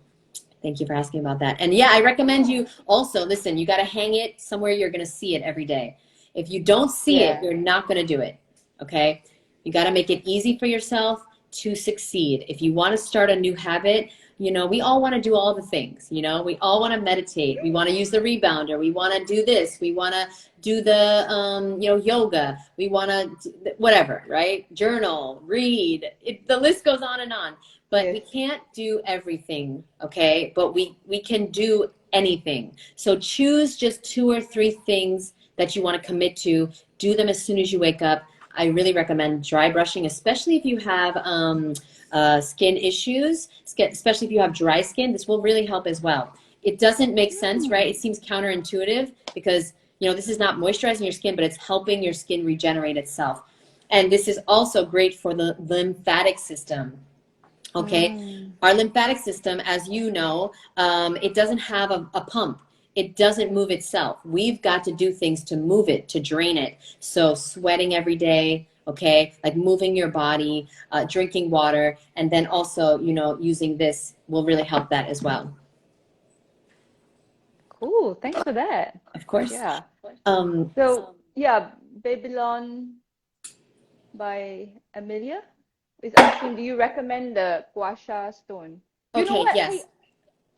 Thank you for asking about that. And yeah, I recommend you also, listen, you got to hang it somewhere you're going to see it every day. If you don't see it, Yeah. you're not going to do it. Okay? You got to make it easy for yourself to succeed. If you want to start a new habit, you know, we all want to do all the things, you know, we all want to meditate. We want to use the rebounder. We want to do this. We want to do the, you know, yoga. We want to, whatever, right? Journal, read. The list goes on and on. But we Yes. can't do everything, okay? But we can do anything. So choose just 2 or 3 things that you want to commit to. Do them as soon as you wake up. I really recommend dry brushing, especially if you have skin issues, especially if you have dry skin. This will really help as well. It doesn't make sense, right? It seems counterintuitive because, you know, this is not moisturizing your skin, but it's helping your skin regenerate itself. And this is also great for the lymphatic system. Okay, our lymphatic system, as you know, it doesn't have a pump. It doesn't move itself. We've got to do things to move it, to drain it. So sweating every day, okay, like moving your body, drinking water, and then also, you know, using this will really help that as well. Cool. Thanks for that. Of course. Yeah. Um, So yeah, Babylon by Amelia is asking, do you recommend the gua sha stone? You know okay, what? yes.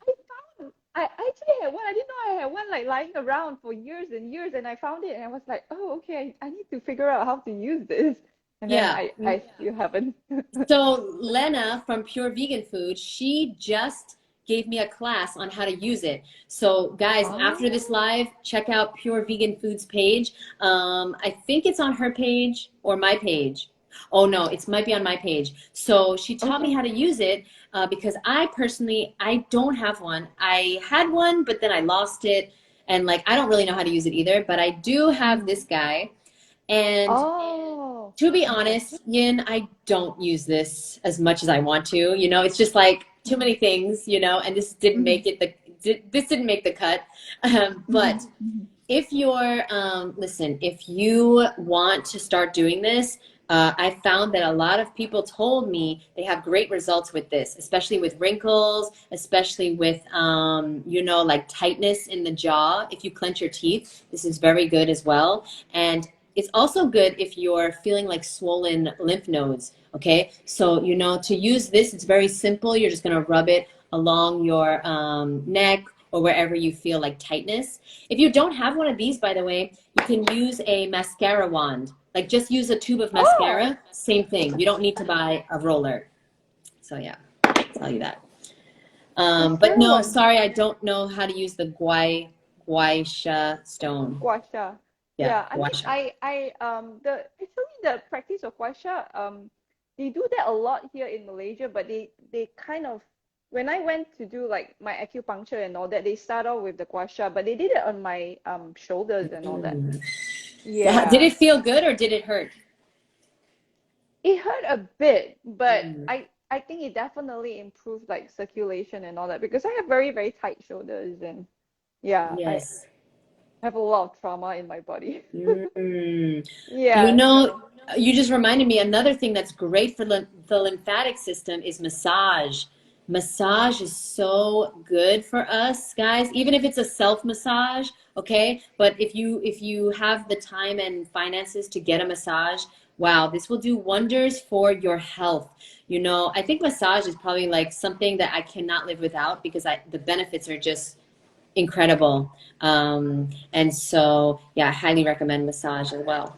I found I actually had one. I didn't know I had one like lying around for years and years, and I found it and I was like, oh, okay, I need to figure out how to use this. And then Yeah. I still haven't. So Lena from Pure Vegan Food, she just gave me a class on how to use it. So guys, after this Oh, live, check out Pure Vegan Food's page. I think it's on her page or my page. Oh no, it might be on my page. So she taught me okay. how to use it because I personally, I don't have one. I had one, but then I lost it. And like, I don't really know how to use it either, but I do have this guy. And Oh, to be honest, Yin, I don't use this as much as I want to. You know, it's just like too many things, you know, and this didn't make it this didn't make the cut. But if you're, listen, if you want to start doing this, I found that a lot of people told me they have great results with this, especially with wrinkles, especially with, you know, like tightness in the jaw. If you clench your teeth, this is very good as well. And it's also good if you're feeling like swollen lymph nodes. Okay, so you know, to use this, it's very simple. You're just gonna rub it along your neck or wherever you feel like tightness. If you don't have one of these, by the way, you can use a mascara wand. Like just use a tube of oh, mascara. Same thing. You don't need to buy a roller. So yeah, I'll tell you that. But mascara no, one. sorry, I don't know how to use the guai sha stone. Gua sha. Yeah, Yeah, I guai mean, sha. the actually the practice of gua sha, they do that a lot here in Malaysia, but they kind of, when I went to do like my acupuncture and all that, they start off with the gua sha, but they did it on my shoulders and all that. Mm. Did Yeah, it feel good or did it hurt? it hurt a bit, but Mm. I think it definitely improved like circulation and all that because I have very, very tight shoulders and yeah, I Yes. have a lot of trauma in my body. Mm. You Yeah, know, so you just reminded me another thing that's great for the lymphatic system is massage. Massage is so good for us, guys, even if it's a self massage, okay? But if you have the time and finances to get a massage, wow, this will do wonders for your health. You know, I think massage is probably like something that I cannot live without because the benefits are just incredible. And so, yeah, I highly recommend massage as well.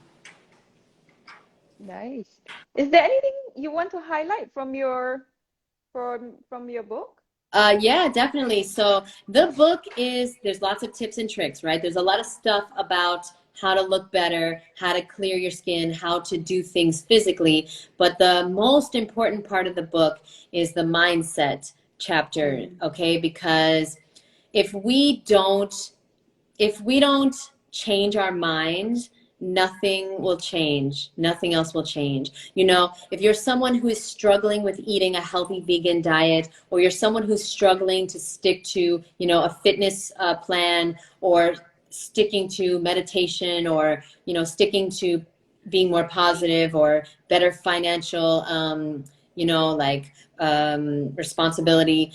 nice. Is there anything you want to highlight from your book? Yeah, definitely. So the book is, there's lots of tips and tricks, right? There's a lot of stuff about how to look better, how to clear your skin, how to do things physically. But the most important part of the book is the mindset chapter, Mm, okay? Because if we don't if we don't change our mind, nothing will change. Nothing else will change. You know, if you're someone who is struggling with eating a healthy vegan diet, or you're someone who's struggling to stick to, you know, a fitness plan, or sticking to meditation, or, you know, sticking to being more positive or better financial, you know, like responsibility,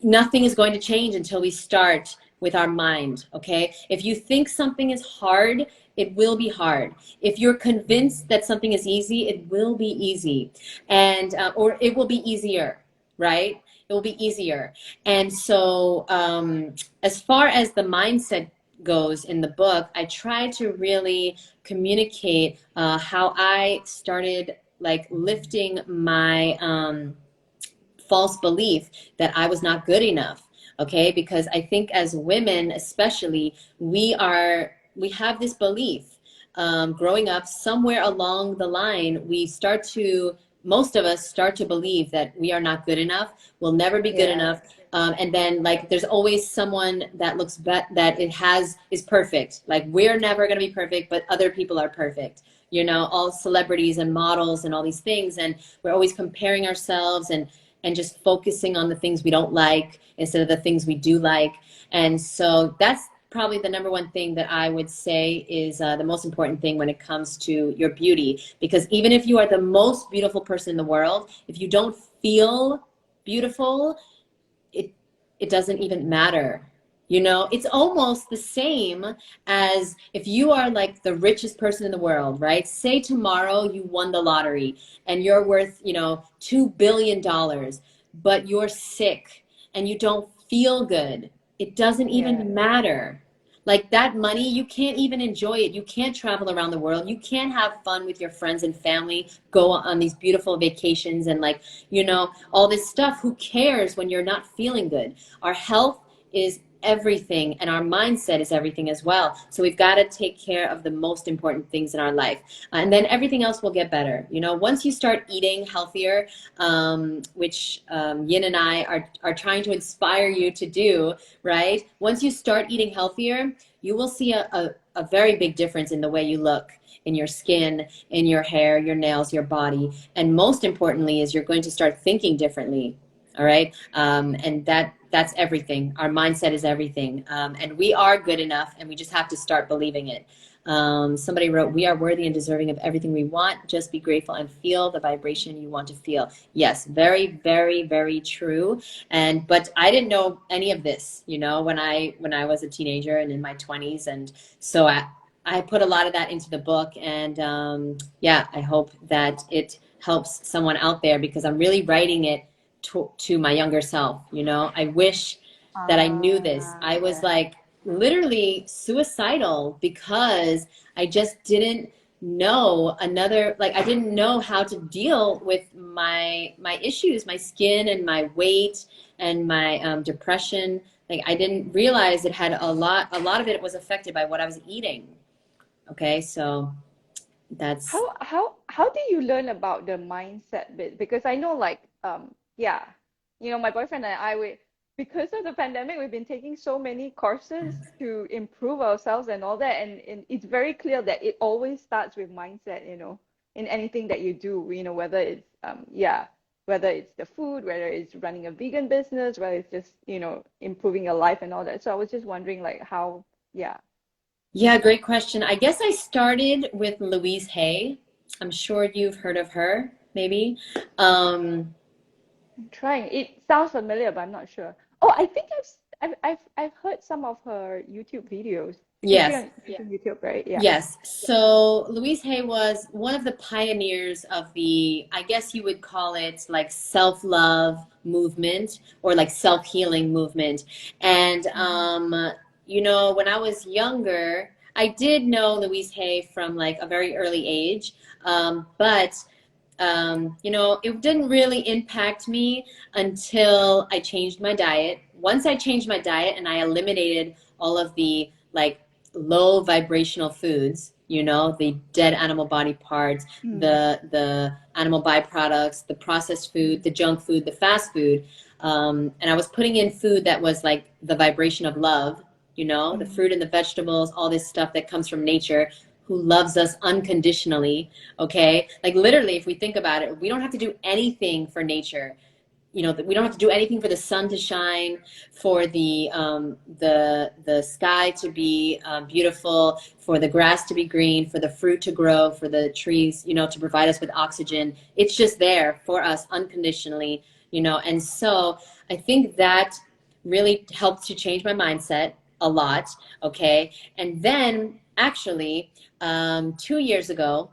nothing is going to change until we start with our mind, okay? If you think something is hard, it will be hard. If you're convinced that something is easy, it will be easy. And, or it will be easier, right? It will be easier. And so, as far as the mindset goes in the book, I try to really communicate how I started like lifting my false belief that I was not good enough. Okay, because I think as women, especially, we have this belief. Growing up, somewhere along the line, most of us start to believe that we are not good enough. We'll never be good enough. And then like there's always someone that is perfect. Like we're never going to be perfect, but other people are perfect. You know, all celebrities and models and all these things, and we're always comparing ourselves and just focusing on the things we don't like instead of the things we do like. And so that's probably the number one thing that I would say is the most important thing when it comes to your beauty. Because even if you are the most beautiful person in the world, if you don't feel beautiful, it doesn't even matter. You know, it's almost the same as if you are like the richest person in the world, right? Say tomorrow you won the lottery and you're worth, you know, $2 billion, but you're sick and you don't feel good. It doesn't even matter. Like that money, you can't even enjoy it. You can't travel around the world. You can't have fun with your friends and family, go on these beautiful vacations and like, you know, all this stuff. Who cares when you're not feeling good? Our health is everything, and our mindset is everything as well. So we've got to take care of the most important things in our life, and then everything else will get better. You know, once you start eating healthier, which Yin and I are trying to inspire you to do, right? Once you start eating healthier, you will see a very big difference in the way you look, in your skin, in your hair, your nails, your body, and most importantly is you're going to start thinking differently. All right. And that's everything. Our mindset is everything. And we are good enough, and we just have to start believing it. Somebody wrote, "We are worthy and deserving of everything we want. Just be grateful and feel the vibration you want to feel." Yes, very, very, very true. But I didn't know any of this, you know, when I was a teenager and in my 20s. And so I put a lot of that into the book. And yeah, I hope that it helps someone out there, because I'm really writing it to my younger self. You know, I wish that I knew this. I was like literally suicidal because I just didn't know I didn't know how to deal with my issues, my skin and my weight and my depression. Like I didn't realize it had a lot of it was affected by what I was eating. Okay, so that's How do you learn about the mindset bit? Because I know like yeah, you know, my boyfriend and I, because of the pandemic, we've been taking so many courses to improve ourselves and all that, and it's very clear that it always starts with mindset, you know, in anything that you do, you know, whether it's yeah, whether it's the food, whether it's running a vegan business, whether it's just, you know, improving your life and all that. So I was just wondering like how, yeah. Yeah, great question. I guess I started with Louise Hay. I'm sure you've heard of her, maybe. I'm trying. It sounds familiar, but I'm not sure. Oh, I think I've heard some of her YouTube videos because Yes. she's on YouTube, right? Yeah. Yes. So Louise Hay was one of the pioneers of the, I guess you would call it like self-love movement or like self-healing movement. And, you know, when I was younger, I did know Louise Hay from like a very early age. But you know, it didn't really impact me until I changed my diet. Once I changed my diet and I eliminated all of the like low vibrational foods, you know, the dead animal body parts, the animal byproducts, the processed food, the junk food, the fast food, and I was putting in food that was like the vibration of love, you know, the fruit and the vegetables, all this stuff that comes from nature, who loves us unconditionally. Okay, like literally, if we think about it, we don't have to do anything for nature. You know, we don't have to do anything for the sun to shine, for the sky to be beautiful, for the grass to be green, for the fruit to grow, for the trees, you know, to provide us with oxygen. It's just there for us unconditionally. you know? And so I think that really helped to change my mindset a lot. Okay. And then actually, 2 years ago,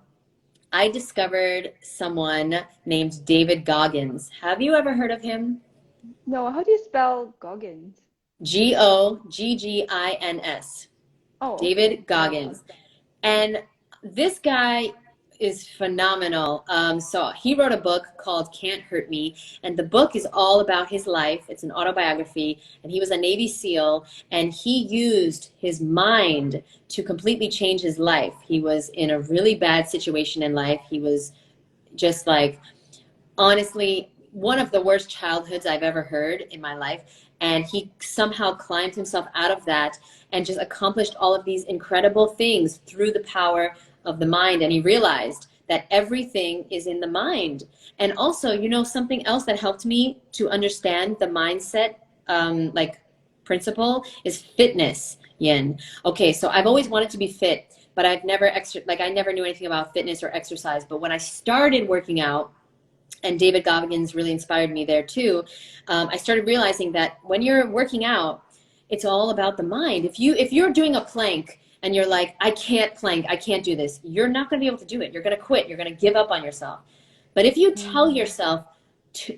I discovered someone named David Goggins. Have you ever heard of him? No, how do you spell Goggins? Goggins. Oh, okay. David Goggins. And this guy is phenomenal. So he wrote a book called Can't Hurt Me, and the book is all about his life. It's an autobiography, and he was a Navy SEAL, and he used his mind to completely change his life. He was in a really bad situation in life. He was just like, honestly, one of the worst childhoods I've ever heard in my life. And he somehow climbed himself out of that and just accomplished all of these incredible things through the power of the mind. And he realized that everything is in the mind. And also, you know, something else that helped me to understand the mindset, like principle, is fitness, Yin. Okay, so I've always wanted to be fit, but I've never I never knew anything about fitness or exercise. But when I started working out, and David Goggins really inspired me there too, I started realizing that when you're working out, it's all about the mind. If you're doing a plank and you're like, I can't plank, I can't do this, you're not going to be able to do it. You're going to quit. You're going to give up on yourself. But if you tell yourself,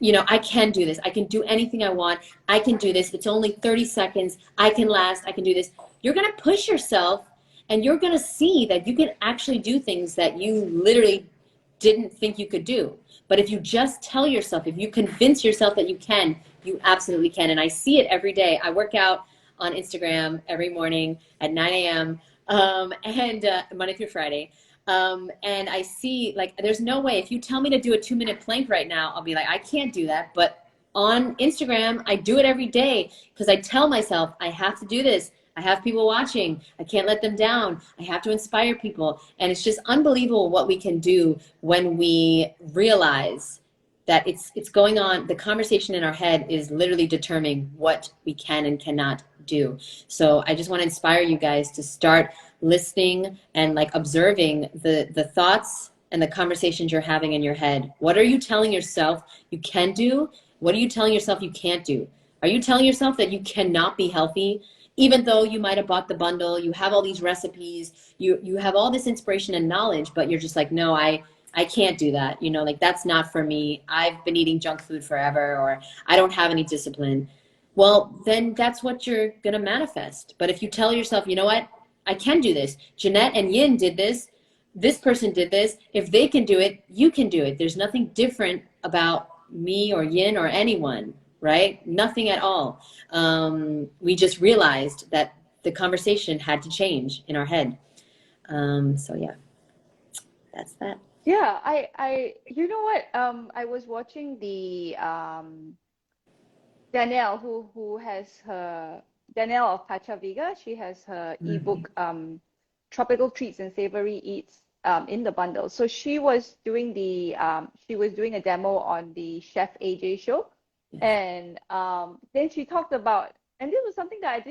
you know, I can do this, I can do anything I want, I can do this, it's only 30 seconds, I can last, I can do this, you're going to push yourself, and you're going to see that you can actually do things that you literally didn't think you could do. But if you just tell yourself, if you convince yourself that you can, you absolutely can. And I see it every day. I work out on Instagram every morning at 9 a.m. And Monday through Friday. And I see, like, there's no way. If you tell me to do a 2-minute plank right now, I'll be like, I can't do that. But on Instagram, I do it every day because I tell myself, I have to do this. I have people watching. I can't let them down. I have to inspire people. And it's just unbelievable what we can do when we realize that it's going on. The conversation in our head is literally determining what we can and cannot do. So I just want to inspire you guys to start listening and like observing the thoughts and the conversations you're having in your head. What are you telling yourself you can do? What are you telling yourself you can't do? Are you telling yourself that you cannot be healthy? Even though you might have bought the bundle, you have all these recipes, you have all this inspiration and knowledge, but you're just like, no, I can't do that. You know, like that's not for me. I've been eating junk food forever, or I don't have any discipline. Well, then that's what you're going to manifest. But if you tell yourself, you know what, I can do this. Jeanette and Yin did this. This person did this. If they can do it, you can do it. There's nothing different about me or Yin or anyone. Right? Nothing at all. We just realized that the conversation had to change in our head. So yeah, that's that. Yeah, you know what? I was watching the Danielle, who has her Danielle of Pacha Viga. She has her ebook, Tropical Treats and Savory Eats, in the bundle. So she was doing a demo on the Chef AJ show. And then she talked about, and this was something that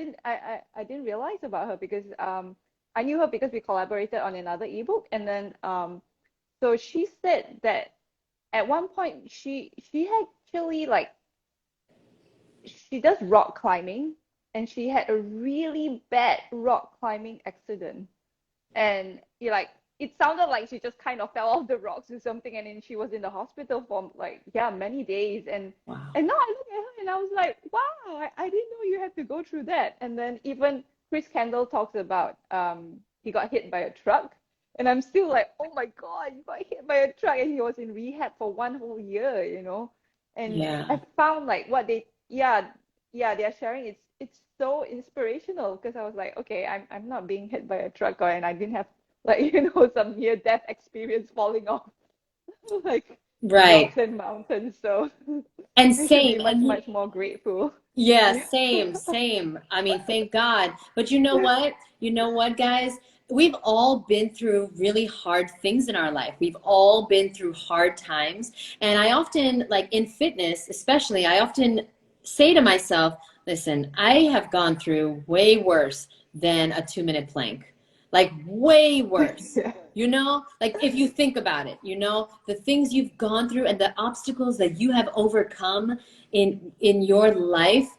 I didn't realize about her, because I knew her because we collaborated on another ebook. And then so she said that at one point she actually, like, she does rock climbing, and she had a really bad rock climbing accident. And it sounded like she just kind of fell off the rocks or something, and then she was in the hospital for many days. And Wow. And now I look at her and I was like, wow, I didn't know you had to go through that. And then even Chris Kendall talks about he got hit by a truck, and I'm still like, oh my God, you got hit by a truck, and he was in rehab for 1 whole year, you know. And Yeah. I found like what they are sharing, it's so inspirational, because I was like, okay, I'm not being hit by a truck, and I didn't have some near-death experience falling off like Right. rocks and mountains. So And I should same. be much more grateful. Yeah, Yeah. same. I mean, thank God. But you know what? You know what, guys? We've all been through really hard things in our life. We've all been through hard times. And I often, like in fitness especially, I often say to myself, listen, I have gone through way worse than a 2-minute plank. like way worse. Yeah. You know, like if you think about it, you know, the things you've gone through and the obstacles that you have overcome in your life,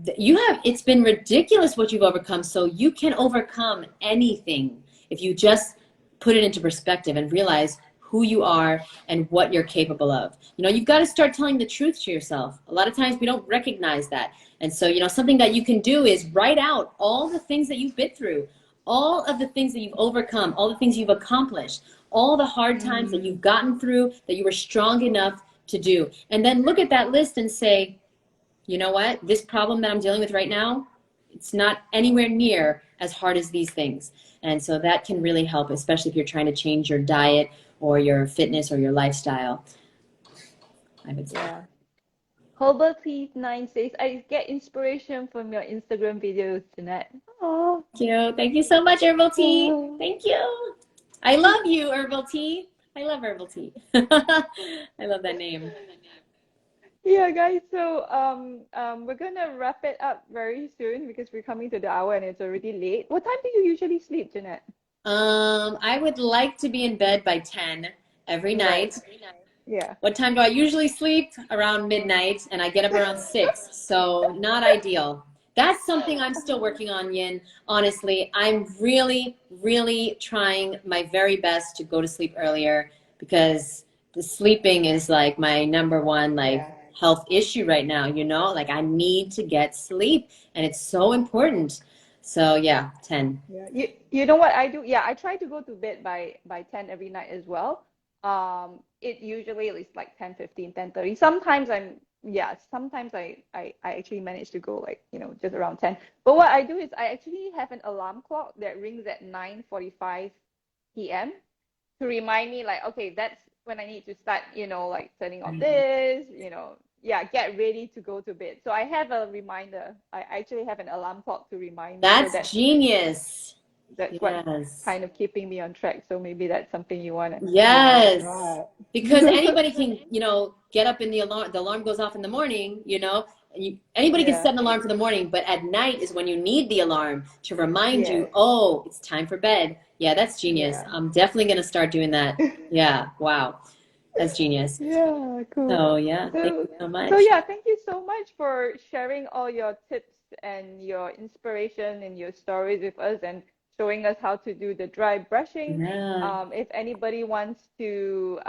it's been ridiculous what you've overcome. So you can overcome anything if you just put it into perspective and realize who you are and what you're capable of. You know, you've got to start telling the truth to yourself. A lot of times we don't recognize that. And so, you know, something that you can do is write out all the things that you've been through, all of the things that you've overcome, all the things you've accomplished, all the hard times that you've gotten through that you were strong enough to do. And then look at that list and say, you know what, this problem that I'm dealing with right now, it's not anywhere near as hard as these things. And so that can really help, especially if you're trying to change your diet or your fitness or your lifestyle, I would say. Yeah. Herbal9 says, I get inspiration from your Instagram videos, Jeanette. Oh, Thank you so much, Herbal Tea. Thank you. I love you, Herbal Tea. I love Herbal Tea. I love that name. yeah, guys. So we're gonna wrap it up very soon because we're coming to the hour and it's already late. What time do you usually sleep, Jeanette? I would like to be in bed by 10 every night. Yeah. What time do I usually sleep? Around midnight, and I get up around 6. So not ideal. That's something I'm still working on, Yin. Honestly, I'm really, really trying my very best to go to sleep earlier because the sleeping is like my number one health issue right now, you know? Like I need to get sleep and it's so important. So yeah, 10. Yeah. You know what I do? Yeah, I try to go to bed by 10 every night as well. It usually is like 10:15, 10:30. Sometimes I actually manage to go like, you know, just around 10. But what I do is I actually have an alarm clock that rings at 9:45 p.m. to remind me like, okay, that's when I need to start, you know, like turning off this, you know, yeah, get ready to go to bed. So I have a reminder. I actually have an alarm clock to remind me. So That's genius. that's what's kind of keeping me on track. So maybe that's something you want to Yes. try. Because anybody can, you know, get up in the alarm goes off in the morning, you know, anybody can set an alarm for the morning, but at night is when you need the alarm to remind you, oh, it's time for bed. Yeah, that's genius. I'm definitely going to start doing that. Yeah. Wow. That's genius. Yeah, cool. So yeah, thank you so much. So yeah, thank you so much for sharing all your tips and your inspiration and your stories with us and showing us how to do the dry brushing. Yeah. If anybody wants to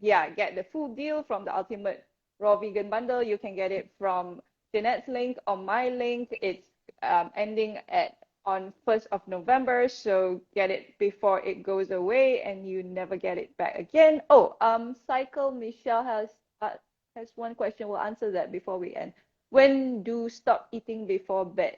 get the full deal from the Ultimate Raw Vegan Bundle, you can get it from Jeanette's link or my link. It's ending on 1st of November, so get it before it goes away and you never get it back again. Cycle Michelle has one question. We'll answer that before we end. When do stop eating before bed?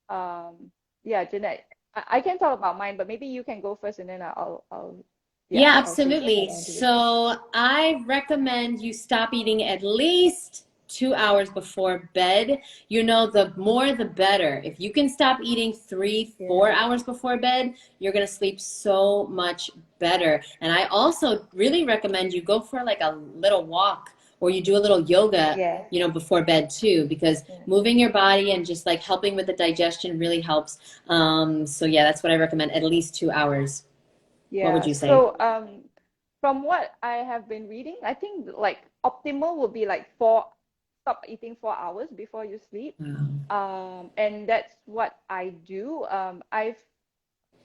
Jeanette, I can talk about mine, but maybe you can go first and then I'll yeah, absolutely. So I recommend you stop eating at least 2 hours before bed. You know, the more the better. If you can stop eating 3-4 hours before bed, you're going to sleep so much better. And I also really recommend you go for like a little walk or you do a little yoga, you know, before bed too, because moving your body and just like helping with the digestion really helps. So yeah, that's what I recommend, at least 2 hours. Yeah. What would you say? So from what I have been reading, I think like optimal would be like stop eating 4 hours before you sleep. And that's what I do. I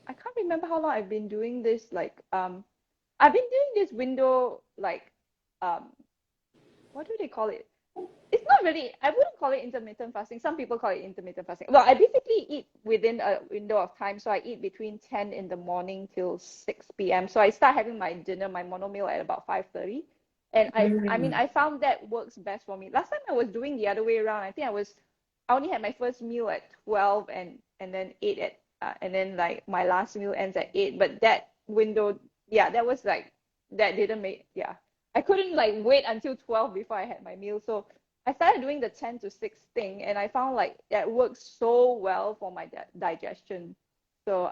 can't remember how long I've been doing this. Like I've been doing this window like what do they call it? It's not really, I wouldn't call it intermittent fasting. Some people call it intermittent fasting. Well, I basically eat within a window of time. So I eat between 10 in the morning till 6 p.m. So I start having my dinner, my mono meal at about 5:30. And I found that works best for me. Last time I was doing the other way around. I think I only had my first meal at 12 and then 8 and then like my last meal ends at 8. But that window, that was like, that didn't make, I couldn't like wait until 12 before I had my meal. So I started doing the 10 to 6 thing and I found like that works so well for my digestion. So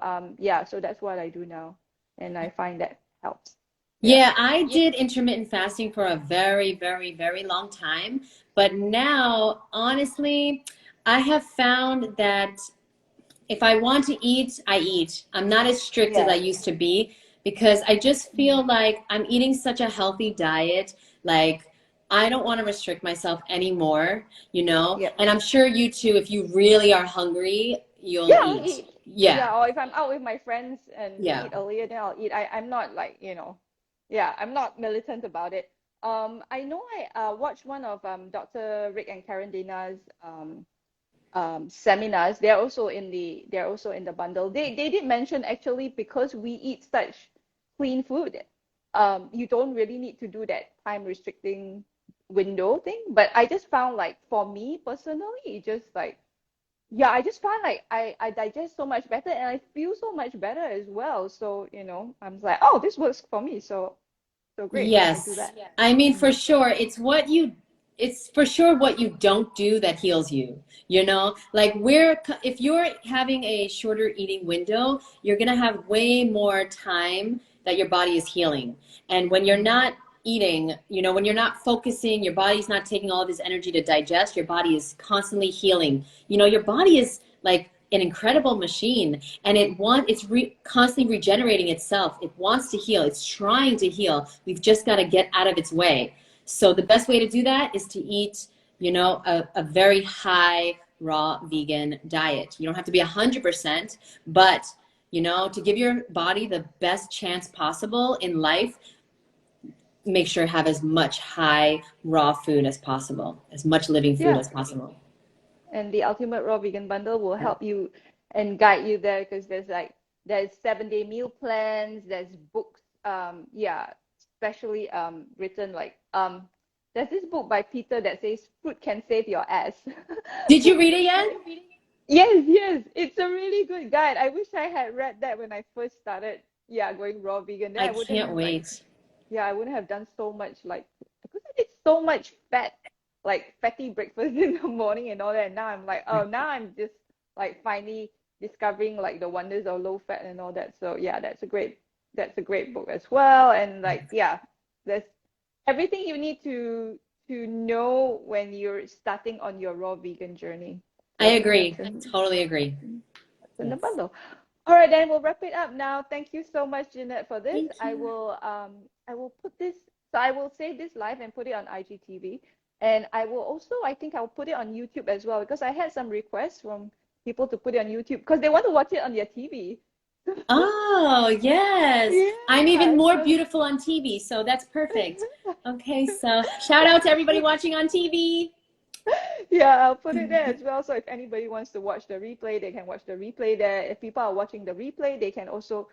so that's what I do now. And I find that helps. Yeah, I did intermittent fasting for a very, very, very long time. But now, honestly, I have found that if I want to eat, I eat. I'm not as strict as I Yes. used to be because I just feel like I'm eating such a healthy diet. Like, I don't want to restrict myself anymore, you know? Yep. And I'm sure you too, if you really are hungry, you'll Yeah, I'll eat. eat. Yeah, Yeah, or if I'm out with my friends and we yeah. eat earlier, then I'll eat. I'm not like, yeah, I'm not militant about it. I know I watched one of Dr. Rick and Karen Dana's seminars. They're also in the bundle. They did mention actually because we eat such clean food, you don't really need to do that time restricting window thing. But I just found like for me personally, it just like yeah, I just find like I digest so much better and I feel so much better as well. So, I'm like, oh, this works for me. So great. I'll do Yes. that. I mean, for Mm. sure, it's for sure what you don't do that heals you. You know, like if you're having a shorter eating window, you're gonna have way more time that your body is healing. And when you're not eating, you know, when you're not focusing, your body's not taking all of this energy to digest, your body is constantly healing. You know, your body is like an incredible machine and constantly regenerating itself. It wants to heal. It's trying to heal. We've just got to get out of its way. So the best way to do that is to eat, you know, a very high raw vegan diet. You don't have to be 100%, but you know, to give your body the best chance possible in life, make sure to have as much high raw food as possible, as much living food Yeah. as possible. And the Ultimate Raw Vegan Bundle will Yeah. help you and guide you there because there's 7-day meal plans, there's books, yeah, especially written like there's this book by Peter that says fruit can save your ass. Did you read it yet? Yes, yes, it's a really good guide. I wish I had read that when I first started, yeah, going raw vegan. Then I I can't wouldn't like, wait. yeah, I wouldn't have done so much like because I did so much like fatty breakfast in the morning and all that. And now I'm like, oh, now I'm just like finally discovering like the wonders of low fat and all that. So yeah, that's a great book as well. And like, yeah, there's everything you need to know when you're starting on your raw vegan journey. I So agree. Totally agree. that's in the Yes. bundle. All right, then we'll wrap it up now. Thank you so much, Jeanette, for this. Thank I you. will put this so I will save this live and put it on IGTV. And I will also I think I'll put it on YouTube as well because I had some requests from people to put it on YouTube because they want to watch it on their TV. Oh, yes. I'm even Yeah. more So beautiful on TV, so that's perfect. Okay, so shout out to everybody watching on TV. yeah, I'll put it there as well. So if anybody wants to watch the replay, they can watch the replay there. If people are watching the replay, they can also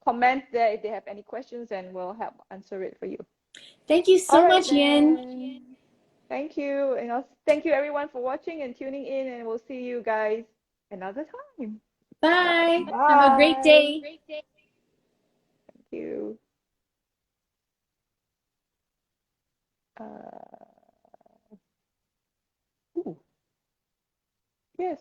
comment there if they have any questions and we'll help answer it for you. Thank you All so right much, Yin. then. Thank you. And thank you everyone for watching and tuning in and we'll see you guys another time. All right. Bye. Have a great Bye. day. Thank you. Uh, ooh, yes.